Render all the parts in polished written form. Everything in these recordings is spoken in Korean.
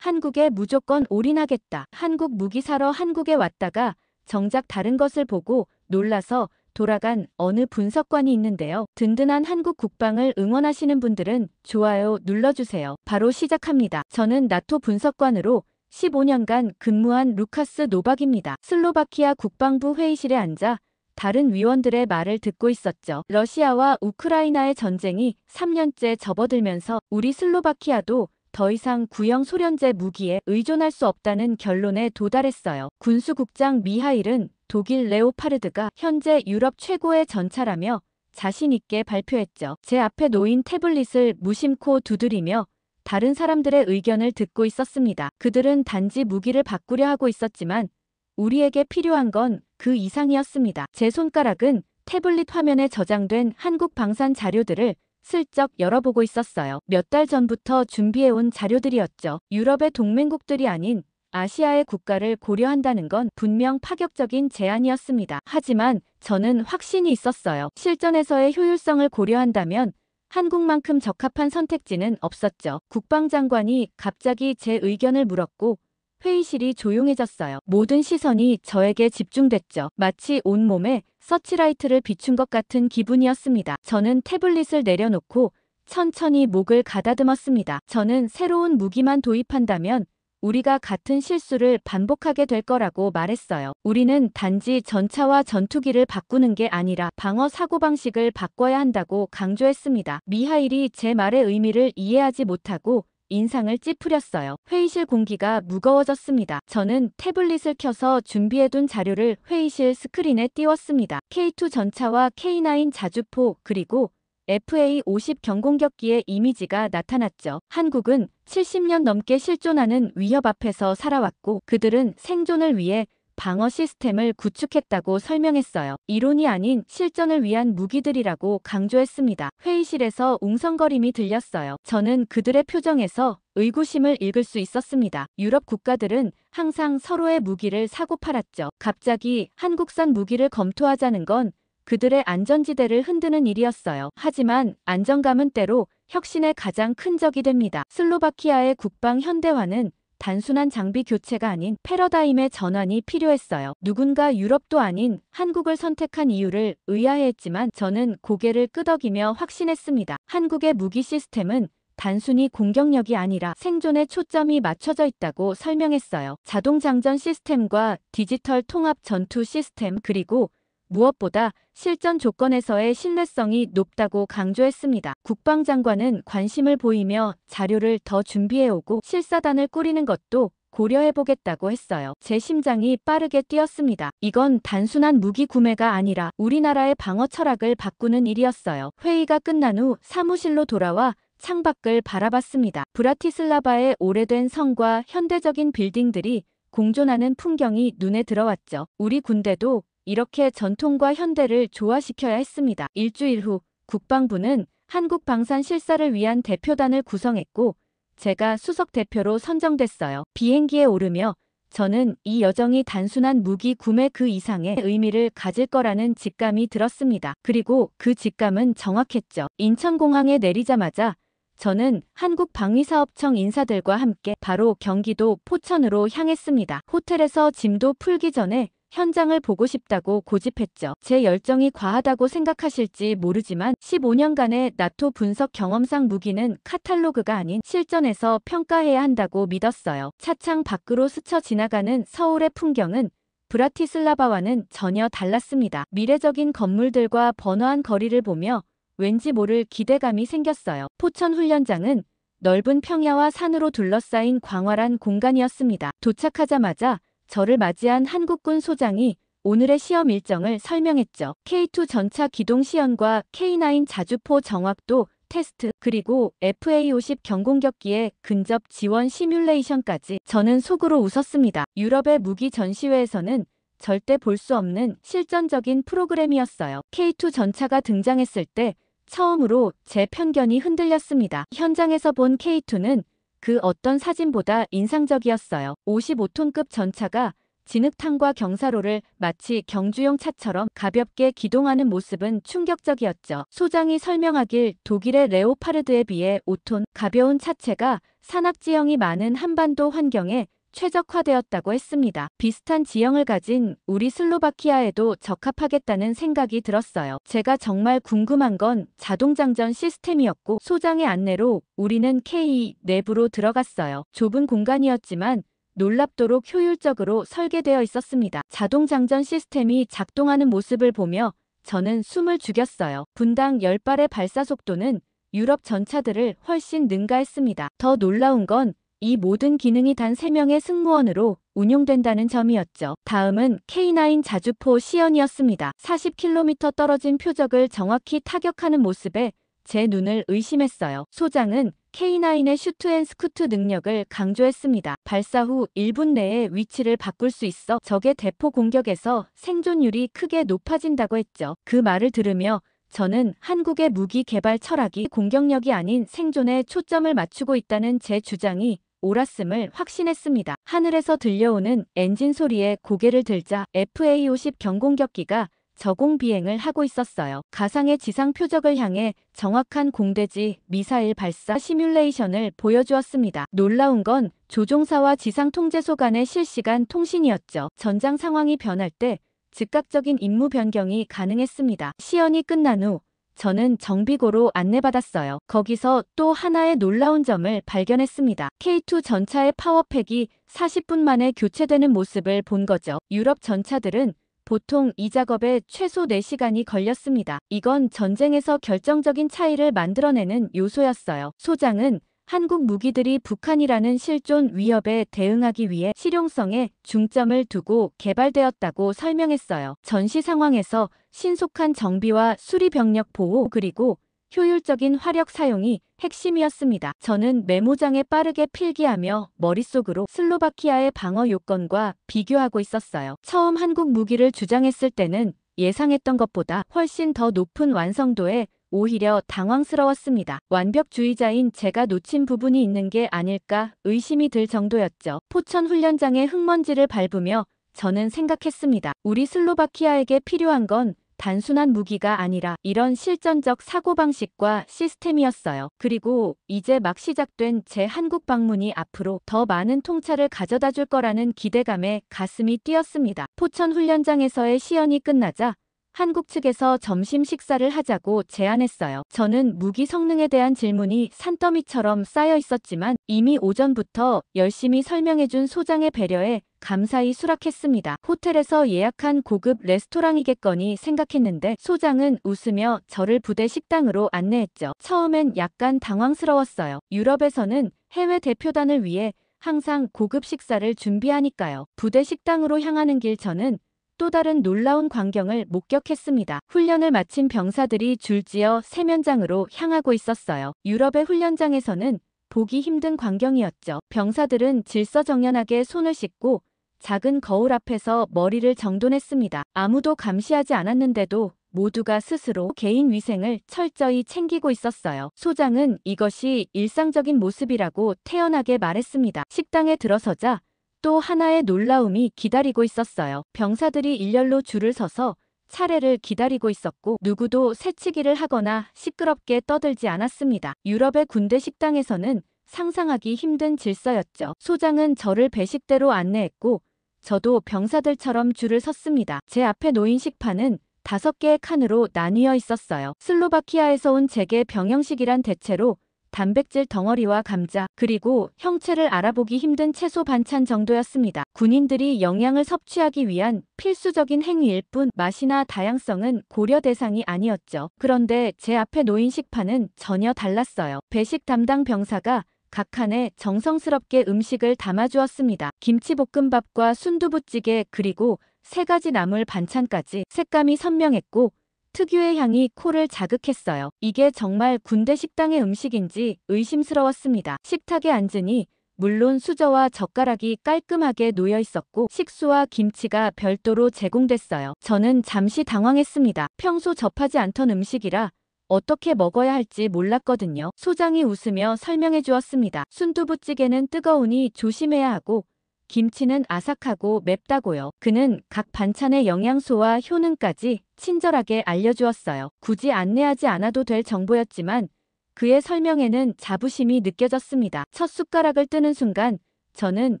한국에 무조건 올인하겠다. 한국 무기 사러 한국에 왔다가 정작 다른 것을 보고 놀라서 돌아간 어느 분석관이 있는데요. 든든한 한국 국방을 응원하시는 분들은 좋아요 눌러주세요. 바로 시작합니다. 저는 나토 분석관으로 15년간 근무한 루카스 노박입니다. 슬로바키아 국방부 회의실에 앉아 다른 위원들의 말을 듣고 있었죠. 러시아와 우크라이나의 전쟁이 3년째 접어들면서 우리 슬로바키아도 더 이상 구형 소련제 무기에 의존할 수 없다는 결론에 도달했어요. 군수국장 미하일은 독일 레오파르드가 현재 유럽 최고의 전차라며 자신 있게 발표했죠. 제 앞에 놓인 태블릿을 무심코 두드리며 다른 사람들의 의견을 듣고 있었습니다. 그들은 단지 무기를 바꾸려 하고 있었지만 우리에게 필요한 건 그 이상이었습니다. 제 손가락은 태블릿 화면에 저장된 한국 방산 자료들을 슬쩍 열어보고 있었어요. 몇 달 전부터 준비해온 자료들이었죠. 유럽의 동맹국들이 아닌 아시아의 국가를 고려한다는 건 분명 파격적인 제안이었습니다. 하지만 저는 확신이 있었어요. 실전에서의 효율성을 고려한다면 한국만큼 적합한 선택지는 없었죠. 국방장관이 갑자기 제 의견을 물었고 회의실이 조용해졌어요. 모든 시선이 저에게 집중됐죠. 마치 온몸에 서치라이트를 비춘 것 같은 기분이었습니다. 저는 태블릿을 내려놓고 천천히 목을 가다듬었습니다. 저는 새로운 무기만 도입한다면 우리가 같은 실수를 반복하게 될 거라고 말했어요. 우리는 단지 전차와 전투기를 바꾸는 게 아니라 방어 사고방식을 바꿔야 한다고 강조했습니다. 미하일이 제 말의 의미를 이해하지 못하고 인상을 찌푸렸어요. 회의실 공기가 무거워졌습니다. 저는 태블릿을 켜서 준비해둔 자료를 회의실 스크린에 띄웠습니다. K2 전차와 K9 자주포 그리고 FA-50 경공격기의 이미지가 나타났죠. 한국은 70년 넘게 실존하는 위협 앞에서 살아왔고 그들은 생존을 위해 방어 시스템을 구축했다고 설명했어요. 이론이 아닌 실전을 위한 무기들이라고 강조했습니다. 회의실에서 웅성거림이 들렸어요. 저는 그들의 표정에서 의구심을 읽을 수 있었습니다. 유럽 국가들은 항상 서로의 무기를 사고 팔았죠. 갑자기 한국산 무기를 검토하자는 건 그들의 안전지대를 흔드는 일이었어요. 하지만 안정감은 때로 혁신의 가장 큰 적이 됩니다. 슬로바키아의 국방 현대화는 단순한 장비 교체가 아닌 패러다임의 전환이 필요했어요. 누군가 유럽도 아닌 한국을 선택한 이유를 의아해했지만 저는 고개를 끄덕이며 확신했습니다. 한국의 무기 시스템은 단순히 공격력이 아니라 생존에 초점이 맞춰져 있다고 설명했어요. 자동 장전 시스템과 디지털 통합 전투 시스템 그리고 무엇보다 실전 조건에서의 신뢰성이 높다고 강조했습니다. 국방장관은 관심을 보이며 자료를 더 준비해오고 실사단을 꾸리는 것도 고려해보겠다고 했어요. 제 심장이 빠르게 뛰었습니다. 이건 단순한 무기 구매가 아니라 우리나라의 방어 철학을 바꾸는 일이었어요. 회의가 끝난 후 사무실로 돌아와 창밖을 바라봤습니다. 브라티슬라바의 오래된 성과 현대적인 빌딩들이 공존하는 풍경이 눈에 들어왔죠. 우리 군대도 이렇게 전통과 현대를 조화시켜야 했습니다. 일주일 후 국방부는 한국 방산 실사를 위한 대표단을 구성했고 제가 수석 대표로 선정됐어요. 비행기에 오르며 저는 이 여정이 단순한 무기 구매 그 이상의 의미를 가질 거라는 직감이 들었습니다. 그리고 그 직감은 정확했죠. 인천공항에 내리자마자 저는 한국방위사업청 인사들과 함께 바로 경기도 포천으로 향했습니다. 호텔에서 짐도 풀기 전에 현장을 보고 싶다고 고집했죠. 제 열정이 과하다고 생각하실지 모르지만 15년간의 나토 분석 경험상 무기는 카탈로그가 아닌 실전에서 평가해야 한다고 믿었어요. 차창 밖으로 스쳐 지나가는 서울의 풍경은 브라티슬라바와는 전혀 달랐습니다. 미래적인 건물들과 번화한 거리를 보며 왠지 모를 기대감이 생겼어요. 포천 훈련장은 넓은 평야와 산으로 둘러싸인 광활한 공간이었습니다. 도착하자마자 저를 맞이한 한국군 소장이 오늘의 시험 일정을 설명했죠. K2 전차 기동 시연과 K9 자주포 정확도 테스트 그리고 FA-50 경공격기의 근접 지원 시뮬레이션까지. 저는 속으로 웃었습니다. 유럽의 무기 전시회에서는 절대 볼 수 없는 실전적인 프로그램이었어요. K2 전차가 등장했을 때 처음으로 제 편견이 흔들렸습니다. 현장에서 본 K2는 그 어떤 사진보다 인상적이었어요. 55톤급 전차가 진흙탕과 경사로를 마치 경주용 차처럼 가볍게 기동하는 모습은 충격적이었죠. 소장이 설명하길 독일의 레오파르드에 비해 5톤 가벼운 차체가 산악지형이 많은 한반도 환경에 최적화되었다고 했습니다. 비슷한 지형을 가진 우리 슬로바키아에도 적합하겠다는 생각이 들었어요. 제가 정말 궁금한 건 자동장전 시스템이었고 소장의 안내로 우리는 K 내부로 들어갔어요. 좁은 공간이었지만 놀랍도록 효율적으로 설계되어 있었습니다. 자동장전 시스템이 작동하는 모습을 보며 저는 숨을 죽였어요. 분당 10발의 발사 속도는 유럽 전차들을 훨씬 능가했습니다. 더 놀라운 건 이 모든 기능이 단 3명의 승무원으로 운용된다는 점이었죠. 다음은 K9 자주포 시연이었습니다. 40km 떨어진 표적을 정확히 타격하는 모습에 제 눈을 의심했어요. 소장은 K9의 슈트앤스쿠트 능력을 강조했습니다. 발사 후 1분 내에 위치를 바꿀 수 있어 적의 대포 공격에서 생존율이 크게 높아진다고 했죠. 그 말을 들으며 저는 한국의 무기 개발 철학이 공격력이 아닌 생존에 초점을 맞추고 있다는 제 주장이 옳았음을 확신했습니다. 하늘에서 들려오는 엔진 소리에 고개를 들자 FA-50 경공격기가 저공 비행을 하고 있었어요. 가상의 지상 표적을 향해 정확한 공대지 미사일 발사 시뮬레이션을 보여주었습니다. 놀라운 건 조종사와 지상 통제소 간의 실시간 통신이었죠. 전장 상황이 변할 때 즉각적인 임무 변경이 가능했습니다. 시연이 끝난 후 저는 정비고로 안내받았어요. 거기서 또 하나의 놀라운 점을 발견했습니다. K2 전차의 파워팩이 40분 만에 교체되는 모습을 본 거죠. 유럽 전차들은 보통 이 작업에 최소 4시간이 걸렸습니다. 이건 전쟁에서 결정적인 차이를 만들어내는 요소였어요. 소장은 한국 무기들이 북한이라는 실존 위협에 대응하기 위해 실용성에 중점을 두고 개발되었다고 설명했어요. 전시 상황에서 신속한 정비와 수리 병력 보호 그리고 효율적인 화력 사용이 핵심이었습니다. 저는 메모장에 빠르게 필기하며 머릿속으로 슬로바키아의 방어 요건과 비교하고 있었어요. 처음 한국 무기를 주장했을 때는 예상했던 것보다 훨씬 더 높은 완성도에 오히려 당황스러웠습니다. 완벽주의자인 제가 놓친 부분이 있는 게 아닐까 의심이 들 정도였죠. 포천 훈련장의 흙먼지를 밟으며 저는 생각했습니다. 우리 슬로바키아에게 필요한 건 단순한 무기가 아니라 이런 실전적 사고방식과 시스템이었어요. 그리고 이제 막 시작된 제 한국 방문이 앞으로 더 많은 통찰을 가져다 줄 거라는 기대감에 가슴이 뛰었습니다. 포천 훈련장에서의 시연이 끝나자 한국 측에서 점심 식사를 하자고 제안했어요. 저는 무기 성능에 대한 질문이 산더미처럼 쌓여 있었지만 이미 오전부터 열심히 설명해준 소장의 배려에 감사히 수락했습니다. 호텔에서 예약한 고급 레스토랑이겠거니 생각했는데 소장은 웃으며 저를 부대 식당으로 안내했죠. 처음엔 약간 당황스러웠어요. 유럽에서는 해외 대표단을 위해 항상 고급 식사를 준비하니까요. 부대 식당으로 향하는 길 저는 또 다른 놀라운 광경을 목격했습니다. 훈련을 마친 병사들이 줄지어 세면장으로 향하고 있었어요. 유럽의 훈련장에서는 보기 힘든 광경이었죠. 병사들은 질서정연하게 손을 씻고 작은 거울 앞에서 머리를 정돈했습니다. 아무도 감시하지 않았는데도 모두가 스스로 개인 위생을 철저히 챙기고 있었어요. 소장은 이것이 일상적인 모습이라고 태연하게 말했습니다. 식당에 들어서자 또 하나의 놀라움이 기다리고 있었어요. 병사들이 일렬로 줄을 서서 차례를 기다리고 있었고 누구도 새치기를 하거나 시끄럽게 떠들지 않았습니다. 유럽의 군대 식당에서는 상상하기 힘든 질서였죠. 소장은 저를 배식대로 안내했고 저도 병사들처럼 줄을 섰습니다. 제 앞에 놓인 식판은 5개의 칸으로 나뉘어 있었어요. 슬로바키아에서 온 제게 병영식이란 대체로 단백질 덩어리와 감자, 그리고 형체를 알아보기 힘든 채소 반찬 정도였습니다. 군인들이 영양을 섭취하기 위한 필수적인 행위일 뿐 맛이나 다양성은 고려 대상이 아니었죠. 그런데 제 앞에 놓인 식판은 전혀 달랐어요. 배식 담당 병사가 각 칸에 정성스럽게 음식을 담아주었습니다. 김치볶음밥과 순두부찌개 그리고 3가지 나물 반찬까지 색감이 선명했고 특유의 향이 코를 자극했어요. 이게 정말 군대 식당의 음식인지 의심스러웠습니다. 식탁에 앉으니 물론 수저와 젓가락이 깔끔하게 놓여 있었고 식수와 김치가 별도로 제공됐어요. 저는 잠시 당황했습니다. 평소 접하지 않던 음식이라 어떻게 먹어야 할지 몰랐거든요. 소장이 웃으며 설명해 주었습니다. 순두부찌개는 뜨거우니 조심해야 하고 김치는 아삭하고 맵다고요. 그는 각 반찬의 영양소와 효능까지 친절하게 알려주었어요. 굳이 안내하지 않아도 될 정보였지만 그의 설명에는 자부심이 느껴졌습니다. 첫 숟가락을 뜨는 순간 저는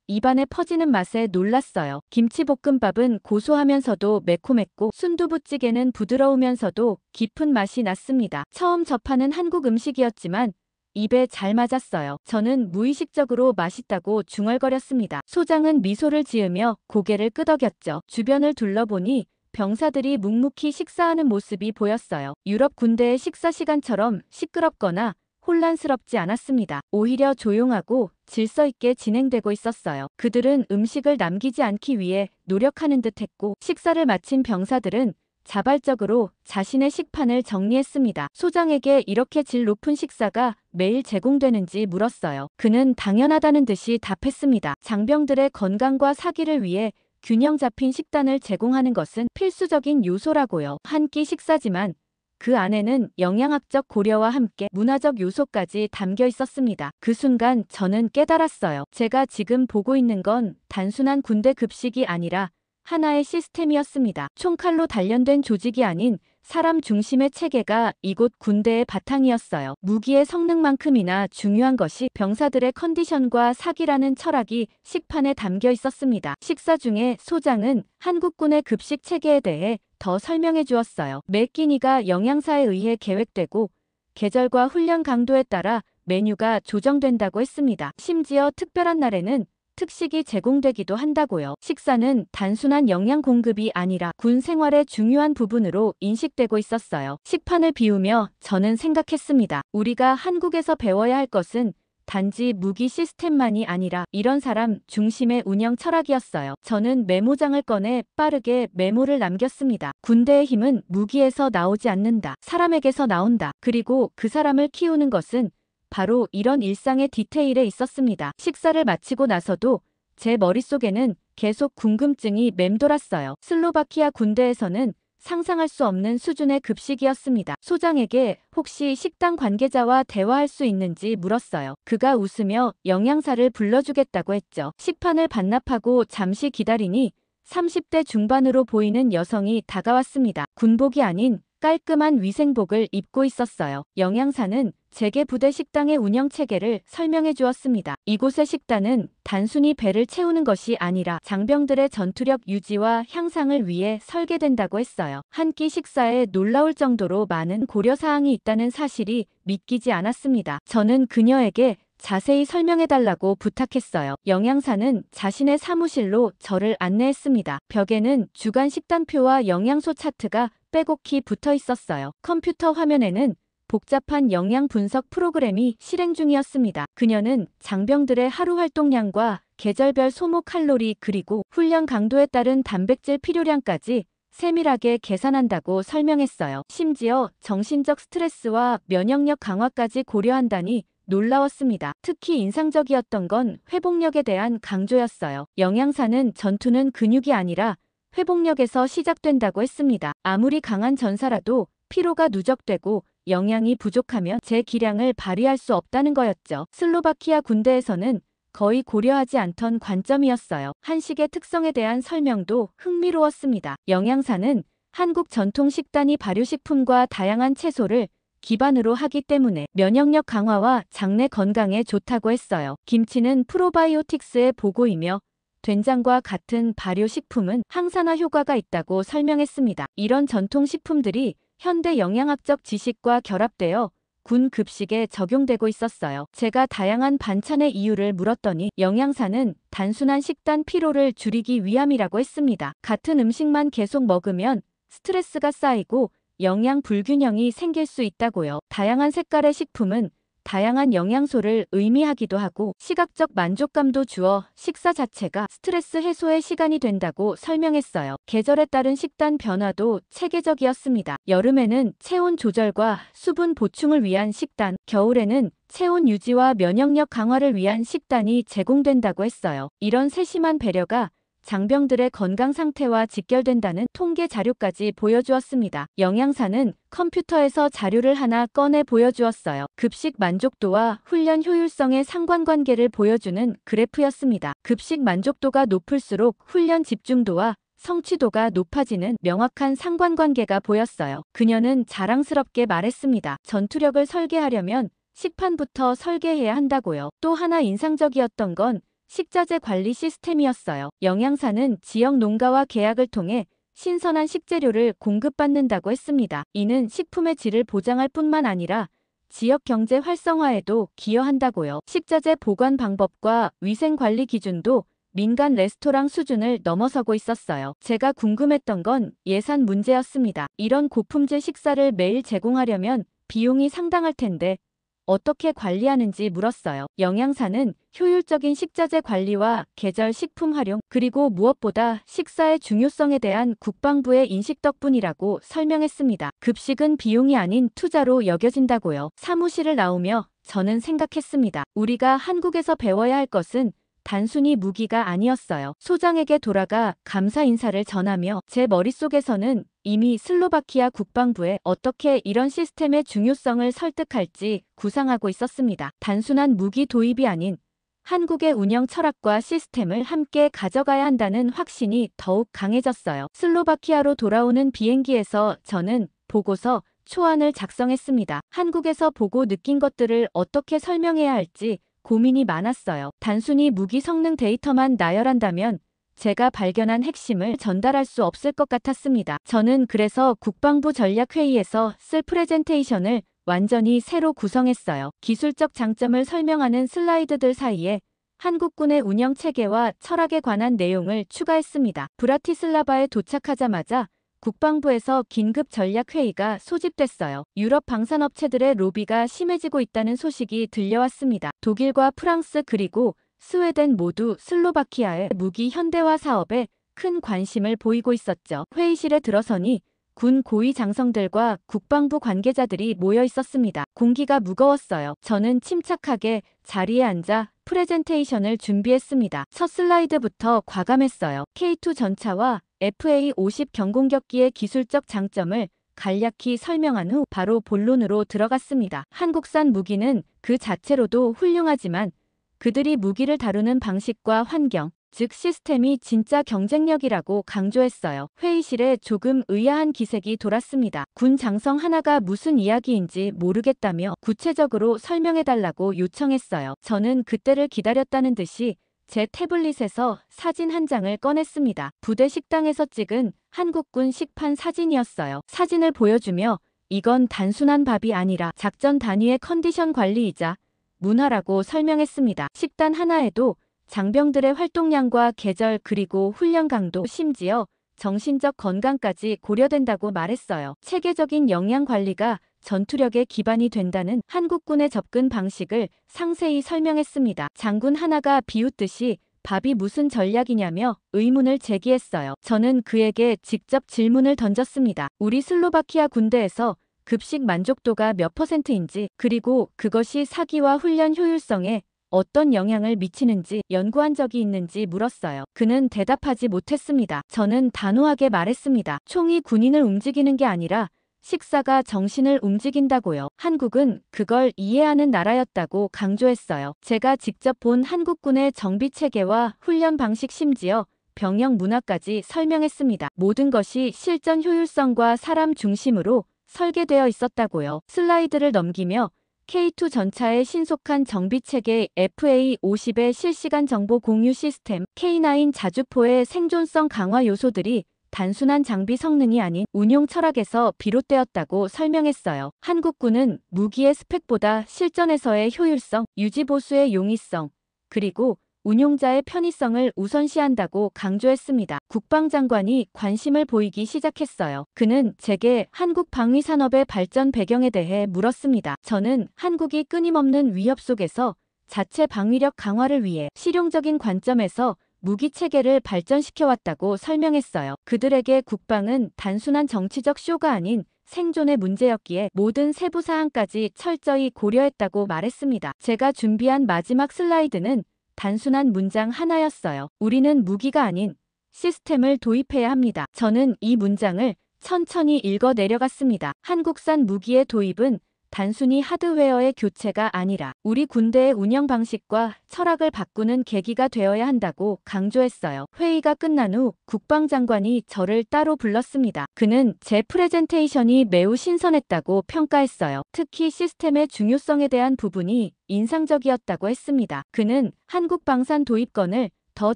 입안에 퍼지는 맛에 놀랐어요. 김치볶음밥은 고소하면서도 매콤했고 순두부찌개는 부드러우면서도 깊은 맛이 났습니다. 처음 접하는 한국 음식이었지만 입에 잘 맞았어요. 저는 무의식적으로 맛있다고 중얼거렸습니다. 소장은 미소를 지으며 고개를 끄덕였죠. 주변을 둘러보니 병사들이 묵묵히 식사하는 모습이 보였어요. 유럽 군대의 식사 시간처럼 시끄럽거나 혼란스럽지 않았습니다. 오히려 조용하고 질서 있게 진행되고 있었어요. 그들은 음식을 남기지 않기 위해 노력하는 듯했고 식사를 마친 병사들은 자발적으로 자신의 식판을 정리했습니다. 소장에게 이렇게 질 높은 식사가 매일 제공되는지 물었어요. 그는 당연하다는 듯이 답했습니다. 장병들의 건강과 사기를 위해 균형 잡힌 식단을 제공하는 것은 필수적인 요소라고요. 한 끼 식사지만 그 안에는 영양학적 고려와 함께 문화적 요소까지 담겨 있었습니다. 그 순간 저는 깨달았어요. 제가 지금 보고 있는 건 단순한 군대 급식이 아니라 하나의 시스템이었습니다. 총칼로 단련된 조직이 아닌 사람 중심의 체계가 이곳 군대의 바탕이었어요. 무기의 성능만큼이나 중요한 것이 병사들의 컨디션과 사기라는 철학이 식판에 담겨 있었습니다. 식사 중에 소장은 한국군의 급식 체계에 대해 더 설명해 주었어요. 매 끼니가 영양사에 의해 계획되고 계절과 훈련 강도에 따라 메뉴가 조정된다고 했습니다. 심지어 특별한 날에는 특식이 제공되기도 한다고요. 식사는 단순한 영양 공급이 아니라 군 생활의 중요한 부분으로 인식되고 있었어요. 식판을 비우며 저는 생각했습니다. 우리가 한국에서 배워야 할 것은 단지 무기 시스템만이 아니라 이런 사람 중심의 운영 철학이었어요. 저는 메모장을 꺼내 빠르게 메모를 남겼습니다. 군대의 힘은 무기에서 나오지 않는다. 사람에게서 나온다. 그리고 그 사람을 키우는 것은 바로 이런 일상의 디테일에 있었습니다. 식사를 마치고 나서도 제 머릿속에는 계속 궁금증이 맴돌았어요. 슬로바키아 군대에서는 상상할 수 없는 수준의 급식이었습니다. 소장에게 혹시 식당 관계자와 대화할 수 있는지 물었어요. 그가 웃으며 영양사를 불러주겠다고 했죠. 식판을 반납하고 잠시 기다리니 30대 중반으로 보이는 여성이 다가왔습니다. 군복이 아닌 깔끔한 위생복을 입고 있었어요. 영양사는 제게 부대 식당의 운영 체계를 설명해 주었습니다. 이곳의 식단은 단순히 배를 채우는 것이 아니라 장병들의 전투력 유지와 향상을 위해 설계된다고 했어요. 한 끼 식사에 놀라울 정도로 많은 고려사항이 있다는 사실이 믿기지 않았습니다. 저는 그녀에게 자세히 설명해달라고 부탁했어요. 영양사는 자신의 사무실로 저를 안내했습니다. 벽에는 주간 식단표와 영양소 차트가 빼곡히 붙어 있었어요. 컴퓨터 화면에는 복잡한 영양 분석 프로그램이 실행 중이었습니다. 그녀는 장병들의 하루 활동량과 계절별 소모 칼로리 그리고 훈련 강도에 따른 단백질 필요량까지 세밀하게 계산한다고 설명했어요. 심지어 정신적 스트레스와 면역력 강화까지 고려한다니 놀라웠습니다. 특히 인상적이었던 건 회복력에 대한 강조였어요. 영양사는 전투는 근육이 아니라 회복력에서 시작된다고 했습니다. 아무리 강한 전사라도 피로가 누적되고 영양이 부족하면 제 기량을 발휘할 수 없다는 거였죠. 슬로바키아 군대에서는 거의 고려하지 않던 관점이었어요. 한식의 특성에 대한 설명도 흥미로웠습니다. 영양사는 한국 전통 식단이 발효식품과 다양한 채소를 기반으로 하기 때문에 면역력 강화와 장내 건강에 좋다고 했어요. 김치는 프로바이오틱스의 보고이며 된장과 같은 발효식품은 항산화 효과가 있다고 설명했습니다. 이런 전통식품들이 현대 영양학적 지식과 결합되어 군 급식에 적용되고 있었어요. 제가 다양한 반찬의 이유를 물었더니 영양사는 단순한 식단 피로를 줄이기 위함이라고 했습니다. 같은 음식만 계속 먹으면 스트레스가 쌓이고 영양 불균형이 생길 수 있다고요. 다양한 색깔의 식품은 다양한 영양소를 의미하기도 하고 시각적 만족감도 주어 식사 자체가 스트레스 해소의 시간이 된다고 설명했어요. 계절에 따른 식단 변화도 체계적이었습니다. 여름에는 체온 조절과 수분 보충을 위한 식단, 겨울에는 체온 유지와 면역력 강화를 위한 식단이 제공된다고 했어요. 이런 세심한 배려가 장병들의 건강 상태와 직결된다는 통계 자료까지 보여주었습니다. 영양사는 컴퓨터에서 자료를 하나 꺼내 보여주었어요. 급식 만족도와 훈련 효율성의 상관관계를 보여주는 그래프였습니다. 급식 만족도가 높을수록 훈련 집중도와 성취도가 높아지는 명확한 상관관계가 보였어요. 그녀는 자랑스럽게 말했습니다. 전투력을 설계하려면 식판부터 설계해야 한다고요. 또 하나 인상적이었던 건 식자재 관리 시스템이었어요. 영양사는 지역 농가와 계약을 통해 신선한 식재료를 공급받는다고 했습니다. 이는 식품의 질을 보장할 뿐만 아니라 지역 경제 활성화에도 기여한다고요. 식자재 보관 방법과 위생 관리 기준도 민간 레스토랑 수준을 넘어서고 있었어요. 제가 궁금했던 건 예산 문제였습니다. 이런 고품질 식사를 매일 제공하려면 비용이 상당할 텐데 어떻게 관리하는지 물었어요. 영양사는 효율적인 식자재 관리와 계절 식품 활용, 그리고 무엇보다 식사의 중요성에 대한 국방부의 인식 덕분이라고 설명했습니다. 급식은 비용이 아닌 투자로 여겨진다고요. 사무실을 나오며 저는 생각했습니다. 우리가 한국에서 배워야 할 것은 단순히 무기가 아니었어요. 소장에게 돌아가 감사 인사를 전하며 제 머릿속에서는 이미 슬로바키아 국방부에 어떻게 이런 시스템의 중요성을 설득할지 구상하고 있었습니다. 단순한 무기 도입이 아닌 한국의 운영 철학과 시스템을 함께 가져가야 한다는 확신이 더욱 강해졌어요. 슬로바키아로 돌아오는 비행기에서 저는 보고서 초안을 작성했습니다. 한국에서 보고 느낀 것들을 어떻게 설명해야 할지 고민이 많았어요. 단순히 무기 성능 데이터만 나열한다면 제가 발견한 핵심을 전달할 수 없을 것 같았습니다. 저는 그래서 국방부 전략회의에서 쓸 프레젠테이션을 완전히 새로 구성했어요. 기술적 장점을 설명하는 슬라이드들 사이에 한국군의 운영 체계와 철학에 관한 내용을 추가했습니다. 브라티슬라바에 도착하자마자 국방부에서 긴급 전략회의가 소집됐어요. 유럽 방산업체들의 로비가 심해지고 있다는 소식이 들려왔습니다. 독일과 프랑스 그리고 스웨덴 모두 슬로바키아의 무기 현대화 사업에 큰 관심을 보이고 있었죠. 회의실에 들어서니 군 고위 장성들과 국방부 관계자들이 모여 있었습니다. 공기가 무거웠어요. 저는 침착하게 자리에 앉아 프레젠테이션을 준비했습니다. 첫 슬라이드부터 과감했어요. K2 전차와 FA-50 경공격기의 기술적 장점을 간략히 설명한 후 바로 본론으로 들어갔습니다. 한국산 무기는 그 자체로도 훌륭하지만 그들이 무기를 다루는 방식과 환경, 즉 시스템이 진짜 경쟁력이라고 강조했어요. 회의실에 조금 의아한 기색이 돌았습니다. 군 장성 하나가 무슨 이야기인지 모르겠다며 구체적으로 설명해달라고 요청했어요. 저는 그때를 기다렸다는 듯이 제 태블릿에서 사진 한 장을 꺼냈습니다. 부대 식당에서 찍은 한국군 식판 사진이었어요. 사진을 보여주며 이건 단순한 밥이 아니라 작전 단위의 컨디션 관리이자 문화라고 설명했습니다. 식단 하나에도 장병들의 활동량과 계절 그리고 훈련 강도 심지어 정신적 건강까지 고려된다고 말했어요. 체계적인 영양 관리가 전투력의 기반이 된다는 한국군의 접근 방식을 상세히 설명했습니다. 장군 하나가 비웃듯이 밥이 무슨 전략이냐며 의문을 제기했어요. 저는 그에게 직접 질문을 던졌습니다. 우리 슬로바키아 군대에서 급식 만족도가 몇 %인지, 그리고 그것이 사기와 훈련 효율성에 어떤 영향을 미치는지 연구한 적이 있는지 물었어요. 그는 대답하지 못했습니다. 저는 단호하게 말했습니다. 총이 군인을 움직이는 게 아니라 식사가 정신을 움직인다고요. 한국은 그걸 이해하는 나라였다고 강조했어요. 제가 직접 본 한국군의 정비 체계와 훈련 방식 심지어 병영 문화까지 설명했습니다. 모든 것이 실전 효율성과 사람 중심으로 설계되어 있었다고요. 슬라이드를 넘기며 K2 전차의 신속한 정비체계 FA-50의 실시간 정보 공유 시스템, K9 자주포의 생존성 강화 요소들이 단순한 장비 성능이 아닌 운용 철학에서 비롯되었다고 설명했어요. 한국군은 무기의 스펙보다 실전에서의 효율성, 유지보수의 용이성, 그리고 운용자의 편의성을 우선시한다고 강조했습니다. 국방장관이 관심을 보이기 시작했어요. 그는 제게 한국 방위산업의 발전 배경에 대해 물었습니다. 저는 한국이 끊임없는 위협 속에서 자체 방위력 강화를 위해 실용적인 관점에서 무기 체계를 발전시켜왔다고 설명했어요. 그들에게 국방은 단순한 정치적 쇼가 아닌 생존의 문제였기에 모든 세부 사항까지 철저히 고려했다고 말했습니다. 제가 준비한 마지막 슬라이드는 단순한 문장 하나였어요. 우리는 무기가 아닌 시스템을 도입해야 합니다. 저는 이 문장을 천천히 읽어 내려갔습니다. 한국산 무기의 도입은 단순히 하드웨어의 교체가 아니라 우리 군대의 운영 방식과 철학을 바꾸는 계기가 되어야 한다고 강조했어요. 회의가 끝난 후 국방장관이 저를 따로 불렀습니다. 그는 제 프레젠테이션이 매우 신선했다고 평가했어요. 특히 시스템의 중요성에 대한 부분이 인상적이었다고 했습니다. 그는 한국 방산 도입건을 더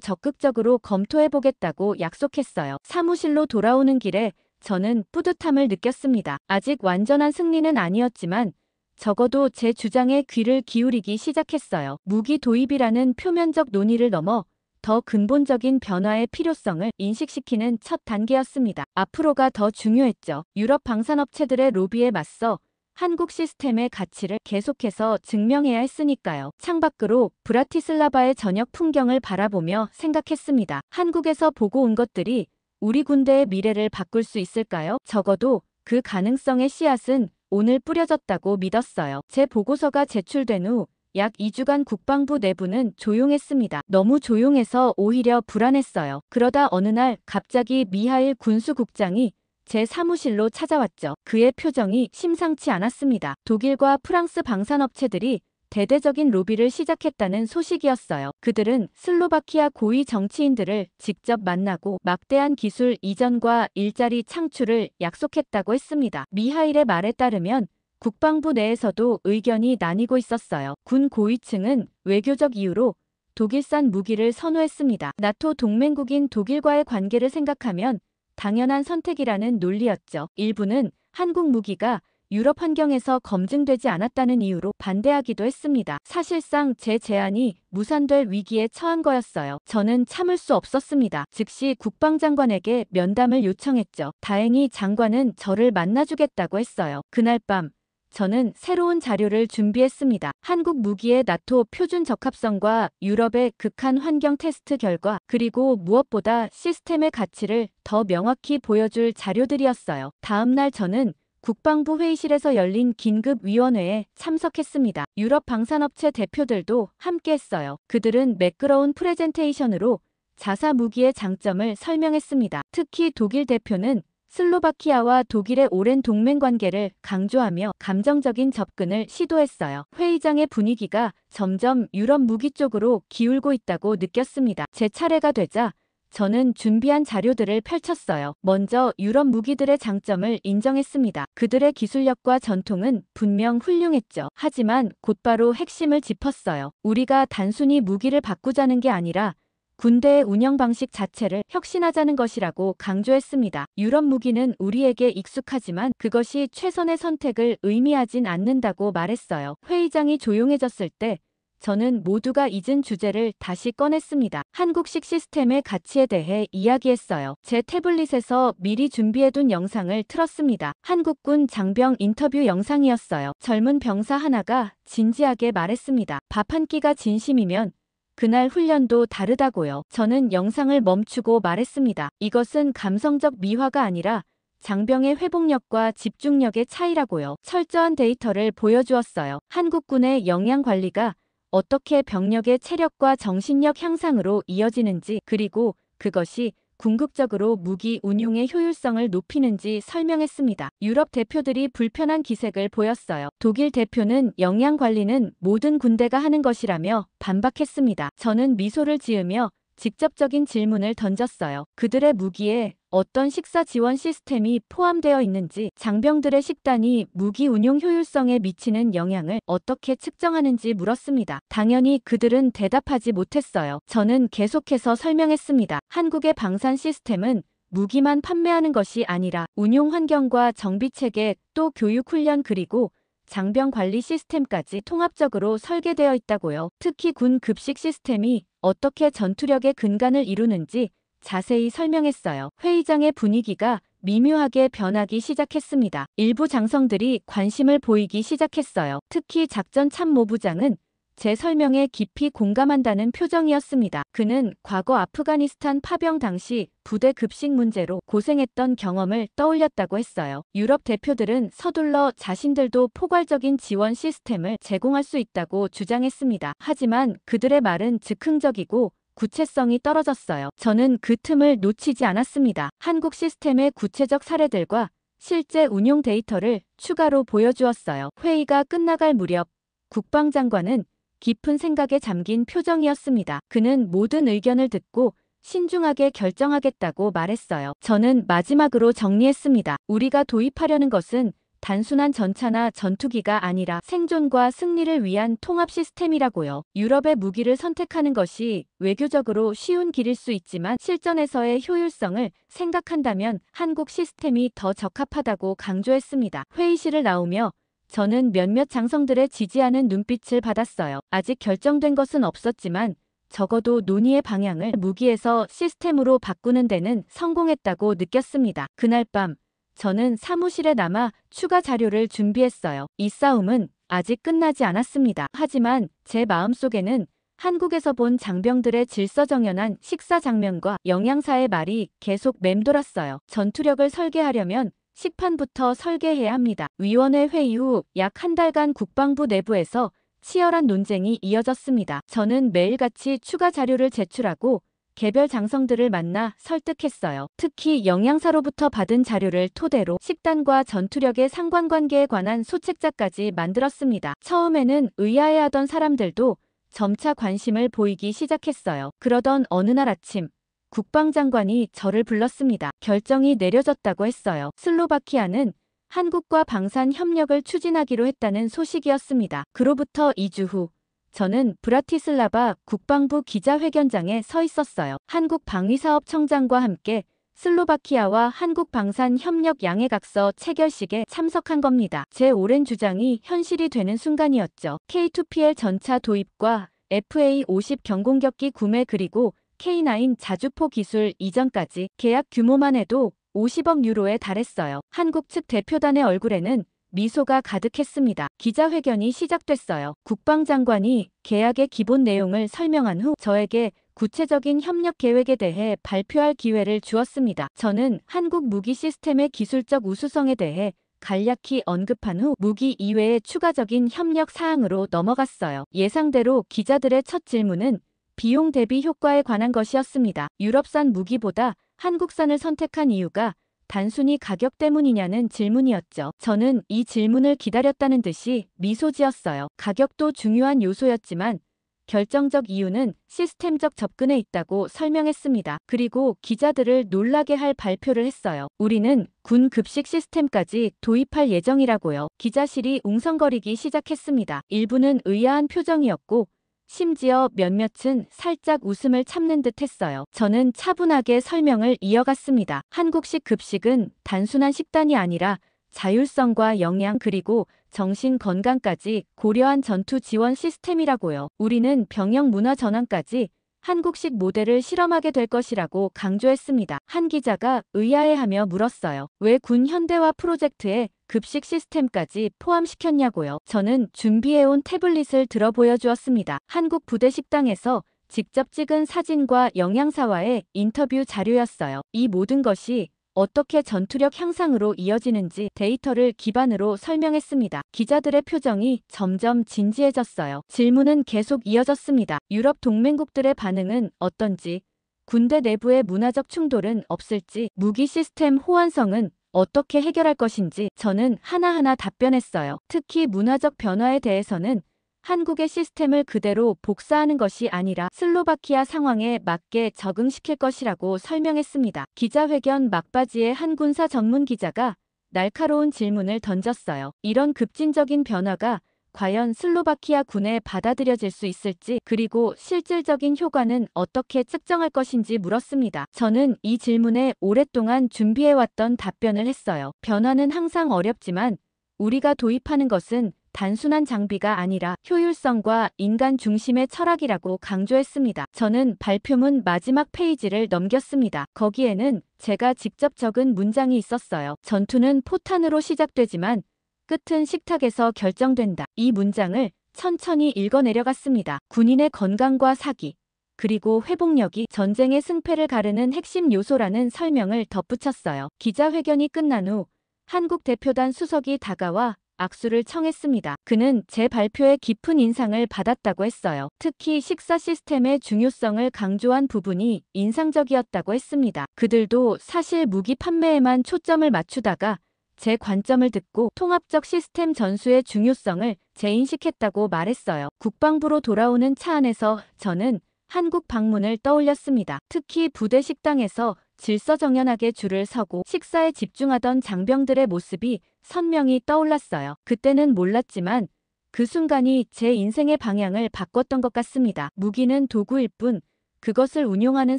적극적으로 검토해보겠다고 약속했어요. 사무실로 돌아오는 길에 저는 뿌듯함을 느꼈습니다. 아직 완전한 승리는 아니었지만 적어도 제 주장에 귀를 기울이기 시작했어요. 무기 도입이라는 표면적 논의를 넘어 더 근본적인 변화의 필요성을 인식시키는 첫 단계였습니다. 앞으로가 더 중요했죠. 유럽 방산업체들의 로비에 맞서 한국 시스템의 가치를 계속해서 증명해야 했으니까요. 창밖으로 브라티슬라바의 저녁 풍경을 바라보며 생각했습니다. 한국에서 보고 온 것들이 우리 군대의 미래를 바꿀 수 있을까요? 적어도 그 가능성의 씨앗은 오늘 뿌려졌다고 믿었어요. 제 보고서가 제출된 후 약 2주간 국방부 내부는 조용했습니다. 너무 조용해서 오히려 불안했어요. 그러다 어느 날 갑자기 미하일 군수국장이 제 사무실로 찾아왔죠. 그의 표정이 심상치 않았습니다. 독일과 프랑스 방산업체들이 대대적인 로비를 시작했다는 소식이었어요. 그들은 슬로바키아 고위 정치인들을 직접 만나고 막대한 기술 이전과 일자리 창출을 약속했다고 했습니다. 미하일의 말에 따르면 국방부 내에서도 의견이 나뉘고 있었어요. 군 고위층은 외교적 이유로 독일산 무기를 선호했습니다. 나토 동맹국인 독일과의 관계를 생각하면 당연한 선택이라는 논리였죠. 일부는 한국 무기가 유럽 환경에서 검증되지 않았다는 이유로 반대하기도 했습니다. 사실상 제 제안이 무산될 위기에 처한 거였어요. 저는 참을 수 없었습니다. 즉시 국방장관에게 면담을 요청했죠. 다행히 장관은 저를 만나주겠다고 했어요. 그날 밤 저는 새로운 자료를 준비했습니다. 한국 무기의 나토 표준 적합성과 유럽의 극한 환경 테스트 결과, 그리고 무엇보다 시스템의 가치를 더 명확히 보여줄 자료들이었어요. 다음 날 저는 국방부 회의실에서 열린 긴급위원회에 참석했습니다. 유럽 방산업체 대표들도 함께했어요. 그들은 매끄러운 프레젠테이션으로 자사 무기의 장점을 설명했습니다. 특히 독일 대표는 슬로바키아와 독일의 오랜 동맹 관계를 강조하며 감정적인 접근을 시도했어요. 회의장의 분위기가 점점 유럽 무기 쪽으로 기울고 있다고 느꼈습니다. 제 차례가 되자 저는 준비한 자료들을 펼쳤어요. 먼저 유럽 무기들의 장점을 인정했습니다. 그들의 기술력과 전통은 분명 훌륭했죠. 하지만 곧바로 핵심을 짚었어요. 우리가 단순히 무기를 바꾸자는 게 아니라 군대의 운영 방식 자체를 혁신하자는 것이라고 강조했습니다. 유럽 무기는 우리에게 익숙하지만 그것이 최선의 선택을 의미하진 않는다고 말했어요. 회의장이 조용해졌을 때 저는 모두가 잊은 주제를 다시 꺼냈습니다. 한국식 시스템의 가치에 대해 이야기했어요. 제 태블릿에서 미리 준비해둔 영상을 틀었습니다. 한국군 장병 인터뷰 영상이었어요. 젊은 병사 하나가 진지하게 말했습니다. 밥 한 끼가 진심이면 그날 훈련도 다르다고요. 저는 영상을 멈추고 말했습니다. 이것은 감성적 미화가 아니라 장병의 회복력과 집중력의 차이라고요. 철저한 데이터를 보여주었어요. 한국군의 영양 관리가 어떻게 병력의 체력과 정신력 향상으로 이어지는지, 그리고 그것이 궁극적으로 무기 운용의 효율성을 높이는지 설명했습니다. 유럽 대표들이 불편한 기색을 보였어요. 독일 대표는 영양 관리는 모든 군대가 하는 것이라며 반박했습니다. 저는 미소를 지으며 직접적인 질문을 던졌어요. 그들의 무기에 어떤 식사 지원 시스템이 포함되어 있는지, 장병들의 식단이 무기 운용 효율성에 미치는 영향을 어떻게 측정하는지 물었습니다. 당연히 그들은 대답하지 못했어요. 저는 계속해서 설명했습니다. 한국의 방산 시스템은 무기만 판매하는 것이 아니라 운용 환경과 정비 체계, 또 교육 훈련, 그리고 장병 관리 시스템까지 통합적으로 설계되어 있다고요. 특히 군 급식 시스템이 어떻게 전투력의 근간을 이루는지 자세히 설명했어요. 회의장의 분위기가 미묘하게 변하기 시작했습니다. 일부 장성들이 관심을 보이기 시작했어요. 특히 작전 참모부장은 제 설명에 깊이 공감한다는 표정이었습니다. 그는 과거 아프가니스탄 파병 당시 부대 급식 문제로 고생했던 경험을 떠올렸다고 했어요. 유럽 대표들은 서둘러 자신들도 포괄적인 지원 시스템을 제공할 수 있다고 주장했습니다. 하지만 그들의 말은 즉흥적이고 구체성이 떨어졌어요. 저는 그 틈을 놓치지 않았습니다. 한국 시스템의 구체적 사례들과 실제 운용 데이터를 추가로 보여주었어요. 회의가 끝나갈 무렵 국방장관은 깊은 생각에 잠긴 표정이었습니다. 그는 모든 의견을 듣고 신중하게 결정하겠다고 말했어요. 저는 마지막으로 정리했습니다. 우리가 도입하려는 것은 단순한 전차나 전투기가 아니라 생존과 승리를 위한 통합 시스템이라고요. 유럽의 무기를 선택하는 것이 외교적으로 쉬운 길일 수 있지만 실전에서의 효율성을 생각한다면 한국 시스템이 더 적합하다고 강조했습니다. 회의실을 나오며 저는 몇몇 장성들의 지지하는 눈빛을 받았어요. 아직 결정된 것은 없었지만 적어도 논의의 방향을 무기에서 시스템으로 바꾸는 데는 성공했다고 느꼈습니다. 그날 밤 저는 사무실에 남아 추가 자료를 준비했어요. 이 싸움은 아직 끝나지 않았습니다. 하지만 제 마음속에는 한국에서 본 장병들의 질서정연한 식사 장면과 영양사의 말이 계속 맴돌았어요. 전투력을 설계하려면 식판부터 설계해야 합니다. 위원회 회의 후 약 한 달간 국방부 내부에서 치열한 논쟁이 이어졌습니다. 저는 매일같이 추가 자료를 제출하고 개별 장성들을 만나 설득했어요. 특히 영양사로부터 받은 자료를 토대로 식단과 전투력의 상관관계에 관한 소책자까지 만들었습니다. 처음에는 의아해하던 사람들도 점차 관심을 보이기 시작했어요. 그러던 어느 날 아침 국방장관이 저를 불렀습니다. 결정이 내려졌다고 했어요. 슬로바키아는 한국과 방산 협력을 추진하기로 했다는 소식이었습니다. 그로부터 2주 후 저는 브라티슬라바 국방부 기자회견장에 서 있었어요. 한국 방위사업청장과 함께 슬로바키아와 한국 방산 협력 양해각서 체결식에 참석한 겁니다. 제 오랜 주장이 현실이 되는 순간이었죠. K2PL 전차 도입과 FA-50 경공격기 구매 그리고 K9 자주포 기술 이전까지 계약 규모만 해도 50억 유로에 달했어요. 한국 측 대표단의 얼굴에는 미소가 가득했습니다. 기자회견이 시작됐어요. 국방장관이 계약의 기본 내용을 설명한 후 저에게 구체적인 협력 계획에 대해 발표할 기회를 주었습니다. 저는 한국 무기 시스템의 기술적 우수성에 대해 간략히 언급한 후 무기 이외의 추가적인 협력 사항으로 넘어갔어요. 예상대로 기자들의 첫 질문은 비용 대비 효과에 관한 것이었습니다. 유럽산 무기보다 한국산을 선택한 이유가 단순히 가격 때문이냐는 질문이었죠. 저는 이 질문을 기다렸다는 듯이 미소 지었어요. 가격도 중요한 요소였지만 결정적 이유는 시스템적 접근에 있다고 설명했습니다. 그리고 기자들을 놀라게 할 발표를 했어요. 우리는 군 급식 시스템까지 도입할 예정이라고요. 기자실이 웅성거리기 시작했습니다. 일부는 의아한 표정이었고 심지어 몇몇은 살짝 웃음을 참는 듯 했어요. 저는 차분하게 설명을 이어갔습니다. 한국식 급식은 단순한 식단이 아니라 자율성과 영양 그리고 정신 건강까지 고려한 전투 지원 시스템이라고요. 우리는 병영 문화 전환까지 한국식 모델을 실험하게 될 것이라고 강조했습니다. 한 기자가 의아해하며 물었어요. 왜 군 현대화 프로젝트에 급식 시스템까지 포함시켰냐고요. 저는 준비해온 태블릿을 들어 보여주었습니다. 한국 부대 식당에서 직접 찍은 사진과 영양사와의 인터뷰 자료였어요. 이 모든 것이 어떻게 전투력 향상으로 이어지는지 데이터를 기반으로 설명했습니다. 기자들의 표정이 점점 진지해졌어요. 질문은 계속 이어졌습니다. 유럽 동맹국들의 반응은 어떤지, 군대 내부의 문화적 충돌은 없을지, 무기 시스템 호환성은 어떻게 해결할 것인지 저는 하나하나 답변했어요. 특히 문화적 변화에 대해서는 한국의 시스템을 그대로 복사하는 것이 아니라 슬로바키아 상황에 맞게 적응시킬 것이라고 설명했습니다. 기자회견 막바지에 한 군사 전문 기자가 날카로운 질문을 던졌어요. 이런 급진적인 변화가 과연 슬로바키아 군에 받아들여질 수 있을지 그리고 실질적인 효과는 어떻게 측정할 것인지 물었습니다. 저는 이 질문에 오랫동안 준비해왔던 답변을 했어요. 변화는 항상 어렵지만 우리가 도입하는 것은 단순한 장비가 아니라 효율성과 인간 중심의 철학이라고 강조했습니다. 저는 발표문 마지막 페이지를 넘겼습니다. 거기에는 제가 직접 적은 문장이 있었어요. 전투는 포탄으로 시작되지만 끝은 식탁에서 결정된다. 이 문장을 천천히 읽어내려갔습니다. 군인의 건강과 사기, 그리고 회복력이 전쟁의 승패를 가르는 핵심 요소라는 설명을 덧붙였어요. 기자회견이 끝난 후 한국 대표단 수석이 다가와 악수를 청했습니다. 그는 제 발표에 깊은 인상을 받았다고 했어요. 특히 식사 시스템의 중요성을 강조한 부분이 인상적이었다고 했습니다. 그들도 사실 무기 판매에만 초점을 맞추다가 제 관점을 듣고 통합적 시스템 전수의 중요성을 재인식했다고 말했어요. 국방부로 돌아오는 차 안에서 저는 한국 방문을 떠올렸습니다. 특히 부대 식당에서 질서정연하게 줄을 서고 식사에 집중하던 장병들의 모습이 선명히 떠올랐어요. 그때는 몰랐지만 그 순간이 제 인생의 방향을 바꿨던 것 같습니다. 무기는 도구일 뿐 그것을 운용하는